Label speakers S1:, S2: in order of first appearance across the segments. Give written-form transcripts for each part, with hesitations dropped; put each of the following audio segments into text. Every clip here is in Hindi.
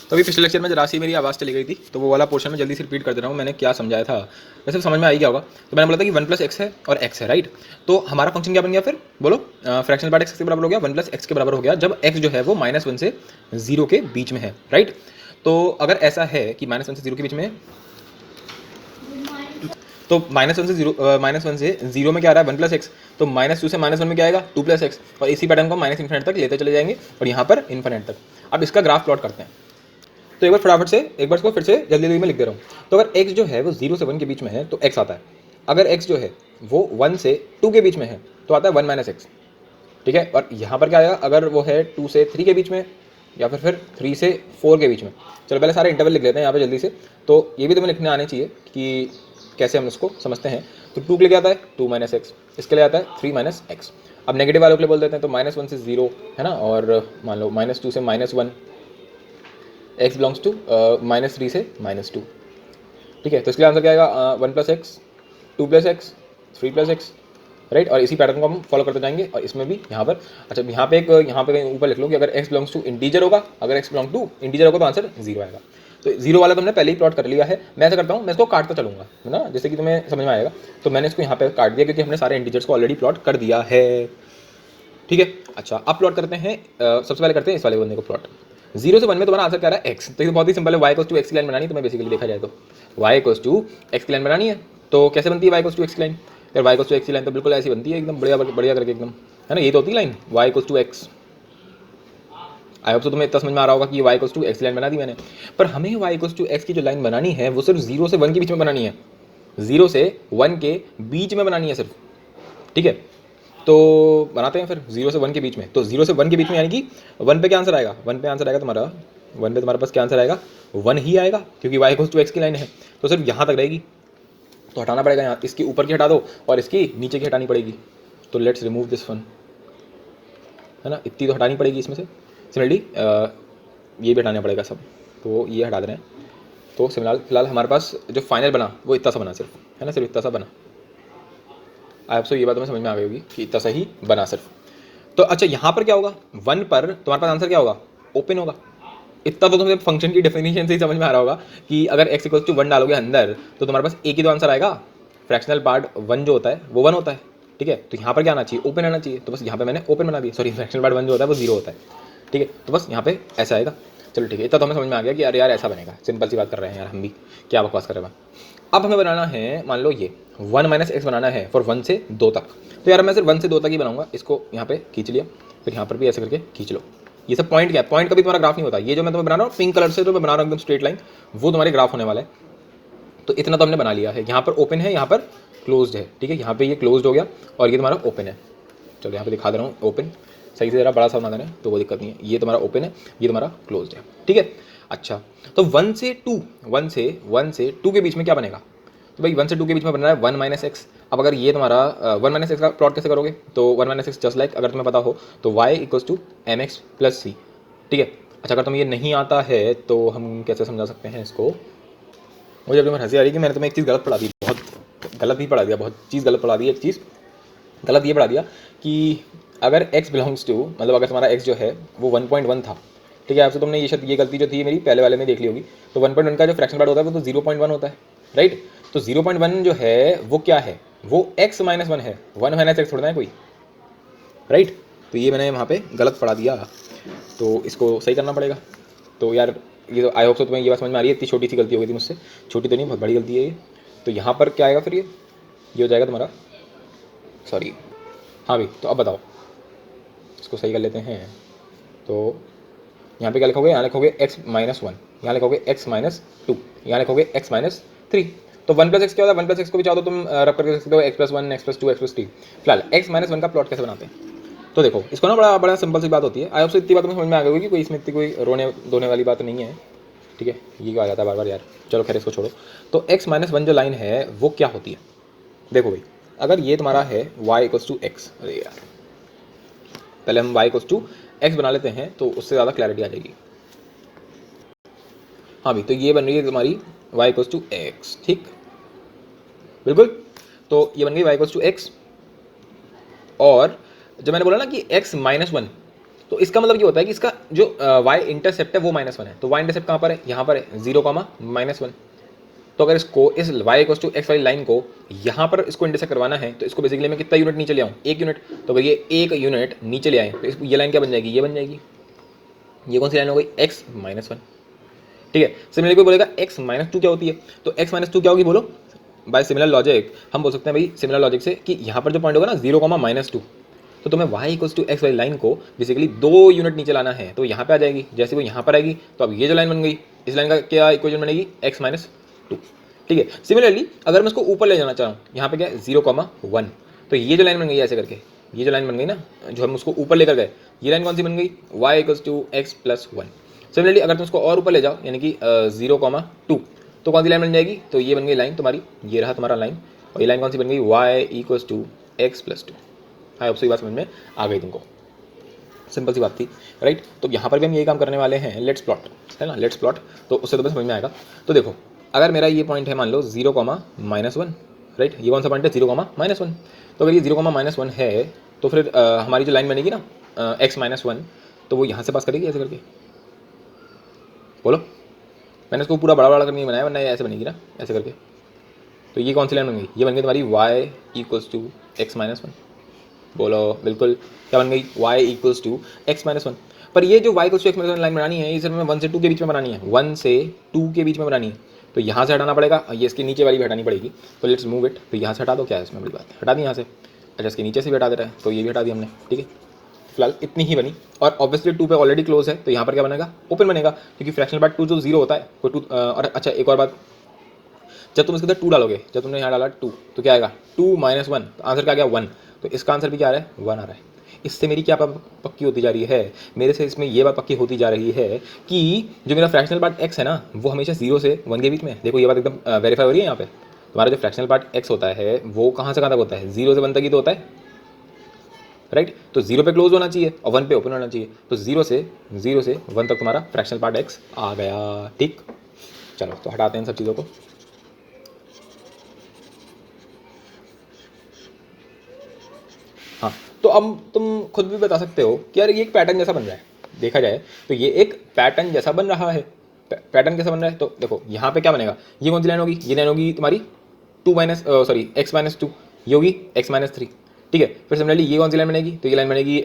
S1: तो अभी पिछले लेक्चर में राशि मेरी आवाज़ चली गई थी, तो वो वाला पोर्शन में जल्दी से रिपीट कर दे रहा हूँ। मैंने क्या समझाया था वैसे समझ में आ ही गया होगा। तो मैंने बोला था कि 1 + x है और x है, राइट। तो हमारा फंक्शन क्या बन गया फिर बोलो, फ्रैक्शनल पार्ट x के बराबर हो गया, 1 + x के बराबर हो गया जब x जो है वो -1 से 0 के बीच में है, राइट। तो अगर ऐसा है कि -1 से 0 के बीच में है, तो -1 से 0 में क्या आ रहा है 1 + x, तो -2 से -1 में क्या आएगा 2 + x, और इसी पैटर्न को -∞ तक लेते चले जाएंगे और यहाँ पर इन्फिनिट तक। अब इसका ग्राफ प्लॉट करते हैं। तो एक बार फटाफट से एक बार इसको फिर से जल्दी जल्दी में लिख दे रहा हूँ। तो अगर x जो है वो 0 से 1 के बीच में है तो x आता है। अगर x जो है वो 1 से 2 के बीच में है तो आता है 1 - x, ठीक है। और यहाँ पर क्या आएगा, अगर वो है 2 से 3 के बीच में या फिर 3 से 4 के बीच में। चलो पहले सारे इंटरवल लिख लेते हैं यहाँ पे जल्दी से। तो ये भी तुम्हें लिखने आने चाहिए कि कैसे हम इसको समझते हैं। तो 2 के लिए क्या आता है 2 - x, इसके लिए आता है 3 - x। अब नेगेटिव वालों के लिए बोल देते हैं, तो -1 से 0 है ना, और मान लो -2 से -1, x बिलोंग्स टू -3 से -2, ठीक है। तो इसके लिए आंसर क्या आएगा 1 + x, 2 + x, 3 + x, राइट। और इसी पैटर्न को हम फॉलो करते जाएंगे। और इसमें भी यहाँ पर अच्छा यहाँ पे कहीं ऊपर लिख लो कि अगर x बिलोंग्स टू इंटीजर होगा, अगर x बिलोंग टू इंटीजर होगा तो आंसर 0 आएगा। तो 0 वाला तुमने पहले ही प्लॉट कर लिया है। मैं ऐसा करता हूँ, मैं इसको काटता चलूँगा, है ना, जैसे कि तुम्हें समझ में आएगा। तो मैंने इसको यहाँ पे काट दिया क्योंकि हमने सारे इंटीजर्स को ऑलरेडी प्लॉट कर दिया है, ठीक है। अच्छा अब प्लॉट करते हैं, सबसे पहले करते हैं इस वाले बंदे को प्लॉट। 0 से 1 में तुम्हारा आंसर क्या रहा है x। तो ये बहुत ही सिंपल है, y = x की लाइन बनानी है तुम्हें। बेसिकली देखा जाए तो y = x की लाइन बनानी है। तो कैसे बनती है y = x की लाइन? यार y = x की लाइन तो बिल्कुल ऐसी बनती है, एकदम बढ़िया बढ़िया करके एकदम, है ना। ये तो होती है line y = x। I hope तो तुम्हें इतना समझ में आ रहा होगा कि y = x की लाइन बना दी मैंने। पर हमें y = x की जो लाइन बनानी है वो सिर्फ 0 से 1 के बीच में बनानी है, 0 से 1 के बीच में बनानी है सिर्फ, ठीक है। तो बनाते हैं फिर 0 से 1 के बीच में। तो 0 से 1 के बीच में यानी कि 1 पे क्या आंसर आएगा, 1 पे आंसर आएगा तुम्हारा, 1 पे तुम्हारे पास क्या आंसर आएगा 1 ही आएगा, क्योंकि y = x की लाइन है। तो सिर्फ यहाँ तक रहेगी, तो हटाना पड़ेगा यहाँ, इसकी ऊपर की हटा दो और इसकी नीचे की हटानी पड़ेगी। तो लेट्स रिमूव दिस वन, है ना, इतनी तो हटानी पड़ेगी इसमें से। सिमिलरली ये भी हटाना पड़ेगा सब, तो ये हटा दे रहे हैं। तो फिलहाल हमारे पास जो फाइनल बना वो इतना सा बना सिर्फ, है ना, सिर्फ इतना सा बना। आप सब ये बात हमें समझ में आ गई होगी कि इतना सा ही बना सिर्फ। तो अच्छा यहाँ पर क्या होगा, 1 पर तुम्हारे पास आंसर क्या होगा, ओपन होगा। इतना तो तुम्हें फंक्शन की डेफिनेशन से ही समझ में आ रहा होगा कि अगर x = 1 डालोगे अंदर तो तुम्हारे पास एक ही तो आंसर आएगा, फ्रैक्शनल पार्ट 1 जो होता है वो 1 होता है, ठीक है। तो यहाँ पर क्या आना चाहिए, ओपन आना चाहिए। तो बस यहाँ पे मैंने ओपन बना दिया, सॉरी फ्रैक्शनल पार्ट 1 जो होता है वो 0 होता है, ठीक है। तो बस यहाँ पे ऐसा आएगा। चलो ठीक है, इतना तो हमें समझ में आ गया कि यार ऐसा बनेगा। सिंपल सी बात कर रहे हैं यार, हम भी क्या बकवास कर रहे हैं। अब हमें बनाना है, मान लो ये 1 - x बनाना है फॉर 1 से 2 तक। तो यार मैं सिर्फ 1 से 2 तक ही बनाऊंगा। इसको यहाँ पे खींच लिया, फिर यहाँ पर भी ऐसे करके खींच लो। ये सब पॉइंट क्या है, पॉइंट कभी तुम्हारा ग्राफ नहीं होता। ये जो मैं तुम्हें बना रहा हूँ पिंक कलर से, जो मैं बना रहा हूँ एकदम स्ट्रेट लाइन, वो तुम्हारे ग्राफ होने वाला है। तो इतना तो हमने बना लिया है। यहाँ पर ओपन है, यहाँ पर क्लोज्ड है, ठीक है। यहाँ पे ये क्लोज्ड हो गया और ये तुम्हारा ओपन है। चलो यहाँ पे दिखा दे रहा हूँ ओपन, सही से जरा बड़ा सा बना देना है तो वो दिक्कत नहीं है। ये तुम्हारा ओपन है, ये तुम्हारा क्लोज्ड है, ठीक है। अच्छा तो 1 से 2 के बीच में क्या बनेगा, तो भाई 1 से 2 के बीच में बन रहा है 1 - x। अब अगर ये तुम्हारा 1 - x का प्लॉट कैसे करोगे, तो 1 - x जस्ट लाइक, अगर तुम्हें पता हो तो y = mx + c, ठीक है। अच्छा अगर तुम्हें ये नहीं आता है तो हम कैसे समझा सकते हैं इसको। मुझे अभी हंसी आ रही है कि मैंने तुम्हें एक चीज़ गलत पढ़ा दी, बहुत गलत ही पढ़ा दिया, बहुत चीज़ गलत पढ़ा दी। एक चीज़ गलत ये पढ़ा दिया कि अगर x बिलोंग्स टू, मतलब अगर तुम्हारा x जो है वो 1.1 था, ठीक है। आपसे तुमने ये गलती जो थी मेरी पहले वाले में देख ली होगी। तो 1.1 का जो फ्रैक्शन पार्ट होता है वो तो 0.1 होता है, राइट। तो 0.1 जो है वो क्या है, वो x - 1 है, 1 - x थोड़ा है कोई, राइट। तो ये मैंने वहाँ पे गलत पढ़ा दिया, तो इसको सही करना पड़ेगा। तो यार ये तो आई होप तो तुम्हें ये बात समझ में आ रही है। इतनी छोटी सी गलती हो गई थी मुझसे, छोटी तो नहीं बहुत बड़ी गलती है ये। तो यहाँ पर क्या आएगा फिर, ये हो जाएगा तुम्हारा, सॉरी हाँ भाई। तो अब बताओ, इसको सही कर लेते हैं। तो यहाँ पे क्या लिखोगे, यहाँ लिखोगे x - 1, यहाँ लिखोगे x - 2, यहाँ लिखोगे x - 3। तो 1 + x क्या होता है, 1 + x को भी चाहो तो तुम रब करके सकते हो x + 1, x + 2, x + 3। फिलहाल x - 1 का प्लॉट कैसे बनाते हैं, तो देखो इसको ना बड़ा बड़ा सिंपल सी बात होती है। आई होप से इतनी बात में समझ में आ गई होगी, कोई इसमें इतनी कोई रोने धोने वाली बात नहीं है, ठीक है। ये क्या आ जाता है बार बार यार, चलो खैर इसको छोड़ो। तो x - 1 जो लाइन है वो क्या होती है, देखो भाई अगर ये तुम्हारा है y = x, अरे यार पहले हम y = x बना लेते हैं तो उससे ज़्यादा क्लैरिटी आ जाएगी। हाँ भाई, तो ये बन रही है तुम्हारी y = x, ठीक बिल्कुल। तो ये बन गई y = x। और जब मैंने बोला ना कि x - 1, तो इसका मतलब ये होता है कि इसका जो y इंटरसेप्ट है वो -1 है। तो y इंटरसेप्ट कहाँ पर है, यहाँ पर है 0, -1। तो अगर इसको इस y इक्वल्स टू x वाली लाइन को यहाँ पर इसको इंटरसेक्ट करवाना है तो इसको बेसिकली मैं कितना यूनिट नीचे ले आऊँ, 1 यूनिट। तो अगर ये 1 यूनिट नीचे ले आए तो ये लाइन क्या बन जाएगी, ये बन जाएगी। ये कौन सी लाइन हो गई, x -1। ठीक है। सिमिलरली कोई बोलेगा x -2 क्या होती है, तो x -2 क्या होगी बोलो। बाय सिमिलर लॉजिक हम बोल सकते हैं भाई, सिमिलर लॉजिक से कि यहाँ पर जो पॉइंट होगा ना 0, -2, तो तुम्हें y इक्वल्स टू x वाली लाइन को बेसिकली 2 यूनिट नीचे लाना है। तो यहाँ पे आ जाएगी, जैसे वो यहाँ पर आएगी तो अब ये जो लाइन बन गई, इस लाइन का क्या इक्वेशन बनेगी, x -2। ठीक है। सिमिलरली अगर मैं इसको ऊपर ले जाना चाहूँ, यहाँ पे क्या है 0, 1, तो ये जो लाइन बन गई ऐसे करके, ये जो लाइन बन गई ना, जो हम उसको ऊपर लेकर गए, ये लाइन कौन सी बन गई, y equals to x + 1। Similarly अगर तुम उसको और ऊपर ले जाओ यानी कि 0, 2, तो कौन सी लाइन बन जाएगी, तो ये बन गई लाइन तुम्हारी, ये रहा तुम्हारा लाइन, और ये लाइन कौन सी बन गई, y इक्वल्स टू x + 2। हाँ, अब सही बात समझ में आ गई तुमको, सिंपल सी बात थी, राइट। तो यहाँ पर भी हम यही काम करने वाले हैं, लेट्स प्लॉट, है ना, लेट्स प्लॉट। तो उससे तो बस समझ में आएगा। तो देखो अगर मेरा ये पॉइंट है मान लो 0, -1, राइट, ये कौन सा पॉइंट है 0, -1। तो अगर ये 0, -1 है तो फिर हमारी जो लाइन बनेगी ना x -1, तो वो यहाँ से पास करेगी ऐसे करके, बोलो। मैंने इसको पूरा बड़ा करके नहीं बनाया, वरना ये ऐसे बनेगी ना ऐसे करके। तो ये कौन सी लाइन बन गई, ये बन गई तुम्हारी y इक्वल्स टू x -1। बोलो बिल्कुल, क्या बन गई, y इक्वल्स टू x -1। पर ये जो y equals to x -1 line बनानी है, ये सिर्फ में 1 से 2 के बीच में बनानी है, 1 से 2 के बीच में बनानी है। तो यहाँ से हटाना पड़ेगा, ये इसके नीचे वाली भी हटानी पड़ेगी। तो लेट्स मूव इट, तो यहाँ से हटा दो, क्या है इसमें बड़ी बात है, हटा दी यहाँ से। अच्छा, इसके नीचे से भी हटा दे रहा है, तो ये भी हटा दी हमने, ठीक है। फिलहाल इतनी ही बनी, और ऑब्वियसली 2 पे ऑलरेडी क्लोज है, तो यहाँ पर क्या बनेगा, ओपन बनेगा, क्योंकि फ्रैक्शनल पार्ट 2 जो 0 होता है वो 2। और अच्छा एक और बात, जब तुम इसके अंदर 2 डालोगे, जब तुमने यहाँ डाला 2, तो क्या आएगा 2 - 1, तो आंसर क्या आ गया 1। तो इसका आंसर भी क्या आ रहा है, 1 आ रहा है। इससे मेरी क्या पक्की होती जा रही है, मेरे से इसमें ये बात पक्की होती जा रही है कि जो मेरा फ्रैक्शनल पार्ट x है ना, वो हमेशा 0 से 1 के बीच में है। देखो ये बात एकदम वेरीफाई हो रही है यहाँ पे। तुम्हारा जो फ्रैक्शनल पार्ट x होता है वो कहाँ से कहाँ तक होता है, 0 से 1 तक ही तो होता है, राइट। तो 0 पे क्लोज होना चाहिए और 1 पे ओपन होना चाहिए। तो 0 से 1 तक तुम्हारा फ्रैक्शनल पार्ट x आ गया, ठीक। चलो तो हटाते हैं इन सब चीज़ों को। हाँ, तो अब तुम खुद भी बता सकते हो कि यार ये एक पैटर्न जैसा बन रहा है, देखा जाए तो ये एक पैटर्न जैसा बन रहा है। पैटर्न कैसा बन रहा है, तो देखो यहाँ पे क्या बनेगा, ये कौन सी लाइन होगी, ये लाइन होगी तुम्हारी x -2, ये होगी x -3, ठीक है। फिर सिमिलरली ये कौन सी लाइन बनेगी, तो ये लाइन बनेगी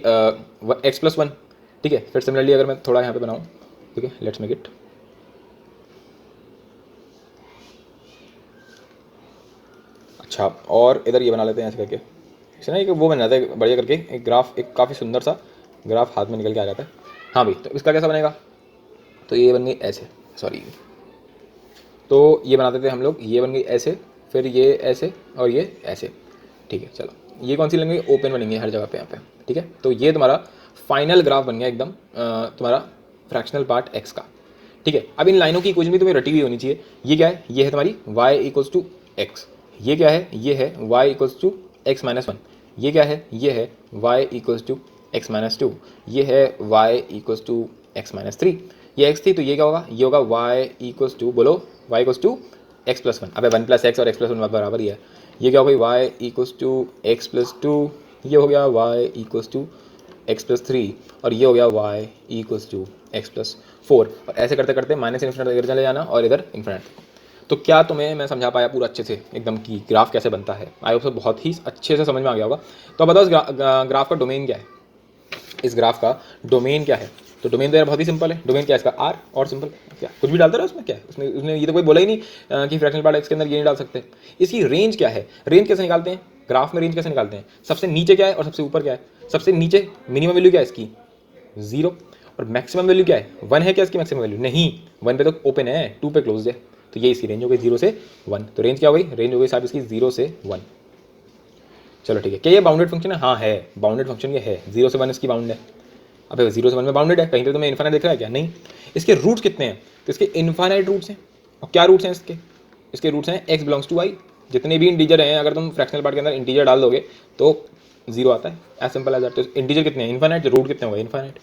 S1: x + 1, ठीक है। फिर सिमिलरली अगर मैं थोड़ा यहाँ पे बनाऊँ, ठीक है, लेट्स मेक इट, अच्छा, और इधर ये बना लेते हैं ऐसे करके, इसे ना एक वो बन जाता है बढ़िया करके, एक ग्राफ, एक काफ़ी सुंदर सा ग्राफ हाथ में निकल के आ जाता है। हाँ भाई, तो इसका कैसा बनेगा, तो ये बन गई ऐसे, सॉरी, तो ये बनाते थे हम लोग, ये बन गई ऐसे, फिर ये ऐसे और ये ऐसे, ठीक है। चलो ये कौन सी लेंगे, ओपन बनेंगे हर जगह पे यहाँ पे, ठीक है। तो ये तुम्हारा फाइनल ग्राफ बन गया एकदम तुम्हारा फ्रैक्शनल पार्ट x का, ठीक है। अब इन लाइनों की इक्वेशन भी तुम्हें रटी हुई होनी चाहिए। ये क्या है, ये है तुम्हारी y इक्वल्स टू x, ये क्या है, ये है y इक्वल्स टू x -1, ये क्या है, ये है y इक्वल्स टू x -2, ये है y इक्वल्स टू x -3, ये x थी, तो ये क्या होगा, ये होगा y इक्वल्स टू, बोलो y इक्वल्स टू x + 1। अबे 1 + x और x + 1 बराबर ही है। ये क्या हो गई, y इक्वल्स टू x + 2, ये हो गया y इक्वल्स टू x + 3, और ये हो गया y इक्वल्स टू x + 4। और ऐसे करते करते -∞ इधर चले जाना और इधर इन्फिनिट। तो क्या तुम्हें मैं समझा पाया पूरा अच्छे से एकदम कि ग्राफ कैसे बनता है, आई होप सब बहुत ही अच्छे से समझ में आ गया होगा। तो अब बताओ इस ग्राफ का डोमेन क्या है, इस ग्राफ का डोमेन क्या है। तो डोमेन तो यार बहुत ही सिंपल है, डोमेन क्या है इसका, आर, और सिंपल क्या, कुछ भी डालता रहा उसमें, क्या है उसने ये तो कोई बोला ही नहीं कि फ्रैक्शनल पार्ट x के अंदर ये नहीं डाल सकते। इसकी रेंज क्या है, रेंज कैसे निकालते हैं, ग्राफ में रेंज कैसे निकालते हैं, सबसे नीचे क्या है और सबसे ऊपर क्या है। सबसे नीचे मिनिमम वैल्यू क्या है इसकी, 0, और मैक्सिमम वैल्यू क्या है, 1 है क्या इसकी मैक्सिमम वैल्यू, नहीं, 1 पे तो ओपन है, 2 पे क्लोज है। तो ये इसकी रेंज हो गई 0 से 1। तो रेंज क्या हो गई, रेंज हो गई साहब इसकी 0 से 1। चलो ठीक है, क्या ये बाउंडेड फंक्शन है, हाँ है बाउंडेड फंक्शन, ये है 0 से 1 इसकी बाउंड है। अब 0 से 1 में बाउंडेड है, कहीं पे तुम्हें इन्फाइनाइट दिख रहा है क्या, नहीं। इसके रूट्स कितने हैं, तो इसके इन्फाइनाइट रूट्स हैं। और क्या रूट्स हैं इसके, इसके रूट्स हैं x बिलोंग्स टू y, जितने भी इंटीजर हैं अगर तुम फ्रैक्शनल पार्ट के अंदर इंटीजर डाल दोगे तो 0 आता है, एज सिंपल एज दैट। तो इंटीजर कितने हैं, इन्फाइनाइट, रूट कितने होंगे, इन्फाइनाइट।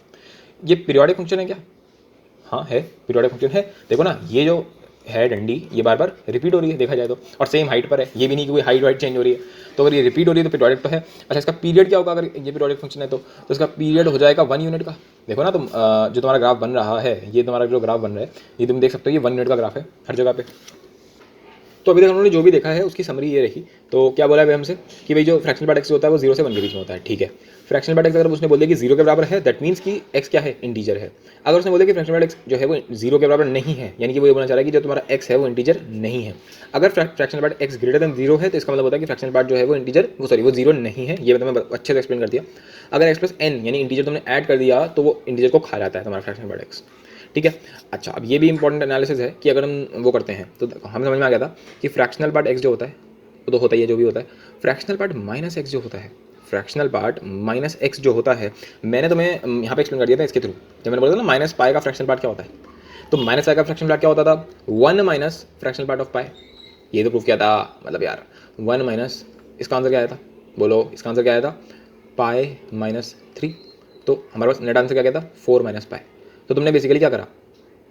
S1: ये पीरियोडिक फंक्शन है क्या, हाँ है, पीरियोडिक फंक्शन है। देखो ना, ये जो है डंडी, ये बार बार रिपीट हो रही है देखा जाए तो, और सेम हाइट पर है, ये भी नहीं कि कोई हाइट वाइट चेंज हो रही है। तो अगर ये रिपीट हो रही है तो पीरियोडिक तो है। अच्छा, इसका पीरियड क्या होगा अगर ये पीरियोडिक फंक्शन है तो इसका पीरियड हो जाएगा 1 यूनिट का। देखो ना तुम, जो तुम्हारा ग्राफ बन रहा है, ये तुम्हारा जो ग्राफ बन रहा है, ये तुम देख सकते हो, ये 1 यूनिट का ग्राफ है हर जगह पे। तो अभी तक हमने जो भी देखा है उसकी समरी ये रही। तो क्या बोला है भाई हमसे कि भाई जो फ्रैक्शनल पार्ट एक्स होता है वो 0 से 1 के बीच में होता है, ठीक है। फ्रैक्शनल पार्ट एक्स अगर उसने बोल दिया कि 0 के बराबर है, दैट मीन्स कि एक्स क्या है, इंटीजर है। अगर उसने बोला कि फ्रैक्शनल पार्ट एक्स जो है वो 0 के बराबर नहीं है, यानी कि वो ये बोलना चाह रहा है कि जो तुम्हारा एक्स है वो इंटीजर नहीं है। अगर fractional part x greater than 0 है तो इसका मतलब होता है कि फ्रैक्शनल पार्ट जो है वो इंटीजर, वो सॉरी वो 0 नहीं है। ये मैंने अच्छे से एक्सप्लेन कर दिया। अगर एक्स प्लस एन यानी इंटीजर तुमने ऐड कर दिया तो वो इंटीजर को खा जाता है तुम्हारा फ्रैक्शनल पार्ट एक्स, ठीक है। अच्छा, अब ये भी इंपॉर्टेंट एनालिसिस है कि अगर हम वो करते हैं तो हमें समझ में आ गया था कि फ्रैक्शनल पार्ट एक्स जो होता है वो तो होता ही है जो भी होता है। फ्रैक्शनल पार्ट माइनस एक्स जो होता है, फ्रैक्शनल पार्ट माइनस एक्स जो होता है, मैंने तुम्हें यहाँ पे एक्सप्लेन कर दिया था इसके थ्रू, जब मैंने बोला था ना माइनस पाई का फ्रैक्शनल पार्ट क्या होता है। तो माइनस पाई का फ्रैक्शनल पार्ट क्या होता था, 1 माइनस फ्रैक्शनल पार्ट ऑफ पाई। ये तो प्रूफ किया था, मतलब यार 1 माइनस, इसका आंसर क्या आया था, बोलो इसका आंसर क्या आया था, पाई माइनस 3। तो हमारे पास नेट आंसर क्या था, 4 माइनस पाई। तो तुमने बेसिकली क्या करा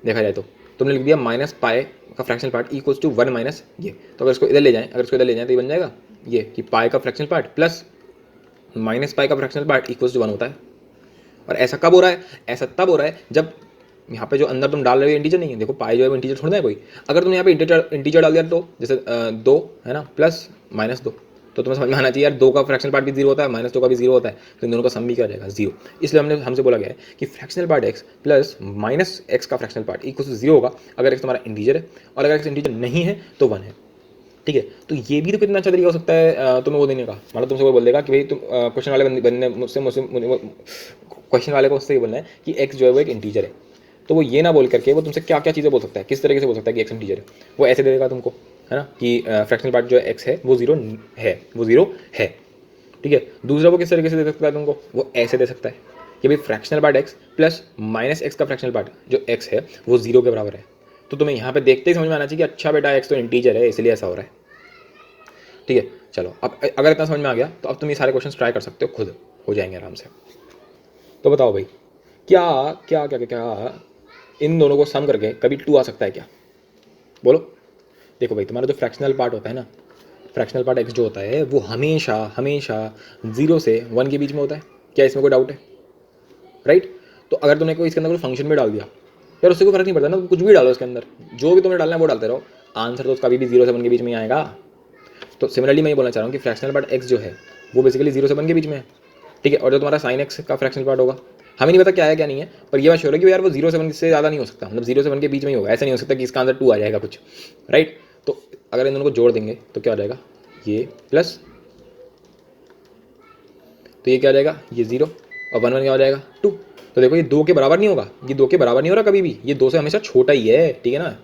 S1: देखा जाए तो तुमने लिख दिया माइनस पाई का fractional part equals to 1 minus ये। तो अगर इसको इधर ले जाएं, अगर इसको इधर ले जाएं तो ये बन जाएगा ये कि पाई का fractional part plus minus pi का फ्रैक्शनल पार्ट इक्वल्स टू 1 होता है। और ऐसा कब हो रहा है, ऐसा तब हो रहा है जब यहाँ पे जो अंदर तुम डाल रहे हो इंटीजर नहीं है। देखो पाई जो है वो इंटीजर छोड़ना है कोई, अगर तुमने यहाँ पे इंटीजर डाल दिया तो जैसे 2 है ना प्लस माइनस 2, तो तुम्हें समझ में आना चाहिए यार 2 का फ्रैक्शनल पार्ट भी 0 होता है, माइनस 2 का भी 0 होता है, तो इन दोनों का सम भी क्या हो जाएगा 0। इसलिए हमसे बोला गया है कि fractional part X plus minus x का फ्रैक्शनल पार्ट इक्वल टू 0 होगा अगर एक्स तुम्हारा इंटीजर है, और अगर एक्स इंटीजर नहीं है तो 1 है, ठीक है। तो ये भी तो कितना अच्छा तरीका हो सकता है तुम्हें वो देने का, मतलब तुमसे वो बोल देगा कि भाई तुम क्वेश्चन वाले बनने मुझसे क्वेश्चन वाले को उससे ये बोलना है कि एक्स जो है वो एक इंटीजर है। तो वो ये ना बोल करके वो तुमसे क्या क्या चीज़ें बोल सकता है, किस तरीके से बोल सकता है कि एक्स इंटीजर है, वो ऐसे दे देगा तुमको, है ना, कि फ्रैक्शनल पार्ट जो एक्स है वो 0 है, वो 0 है, ठीक है। दूसरा वो किस तरीके से दे सकता है तुमको, वो ऐसे दे सकता है कि भाई fractional part X plus minus x का फ्रैक्शनल पार्ट जो एक्स है वो 0 के बराबर है। तो तुम्हें यहाँ पे देखते ही समझ में आना चाहिए कि अच्छा बेटा एक्स तो इंटीजर है इसलिए ऐसा हो रहा है, ठीक है। चलो अब अगर इतना समझ में आ गया तो अब तुम ये सारे क्वेश्चन ट्राई कर सकते हो, खुद हो जाएंगे आराम से। तो बताओ भाई क्या क्या क्या क्या, क्या इन दोनों को सम करके कभी 2 आ सकता है क्या, बोलो। देखो भाई तुम्हारा जो फ्रैक्शनल पार्ट होता है ना, फ्रैक्शनल पार्ट एक्स जो होता है वो हमेशा हमेशा 0 से 1 के बीच में होता है, क्या इसमें कोई डाउट है, राइट। तो अगर तुमने कोई इसके अंदर कोई फंक्शन भी डाल दिया यार उससे कोई फर्क नहीं पड़ता ना, कुछ भी डालो इसके अंदर, जो भी तुम्हें डालना है वो डालते रहो, आंसर तो कभी भी 0 से 1 के बीच में ही आएगा। तो सिमिलरली मैं ये बोलना चाह रहा हूँ कि फ्रैक्शनल पार्ट एक्स जो है वो बेसिकली 0 से 1 के बीच में है, ठीक है। और जो तुम्हारा साइन एक्स का फ्रैक्शनल पार्ट होगा, हमें नहीं पता क्या है क्या नहीं है, पर ये बात श्योर है कि यार वो 0 से 1 से ज़्यादा नहीं हो सकता, मतलब 0 से 1 के बीच में ही होगा, ऐसा नहीं हो सकता कि इसका आंसर 2 आ जाएगा कुछ, राइट। तो अगर इन दोनों को जोड़ देंगे तो क्या हो जाएगा, ये प्लस, तो ये क्या हो जाएगा, ये 0 और 1 1 क्या हो जाएगा 2। तो देखो ये 2 के बराबर नहीं होगा, ये 2 के बराबर नहीं हो रहा कभी भी, ये 2 से हमेशा छोटा ही है, ठीक है ना।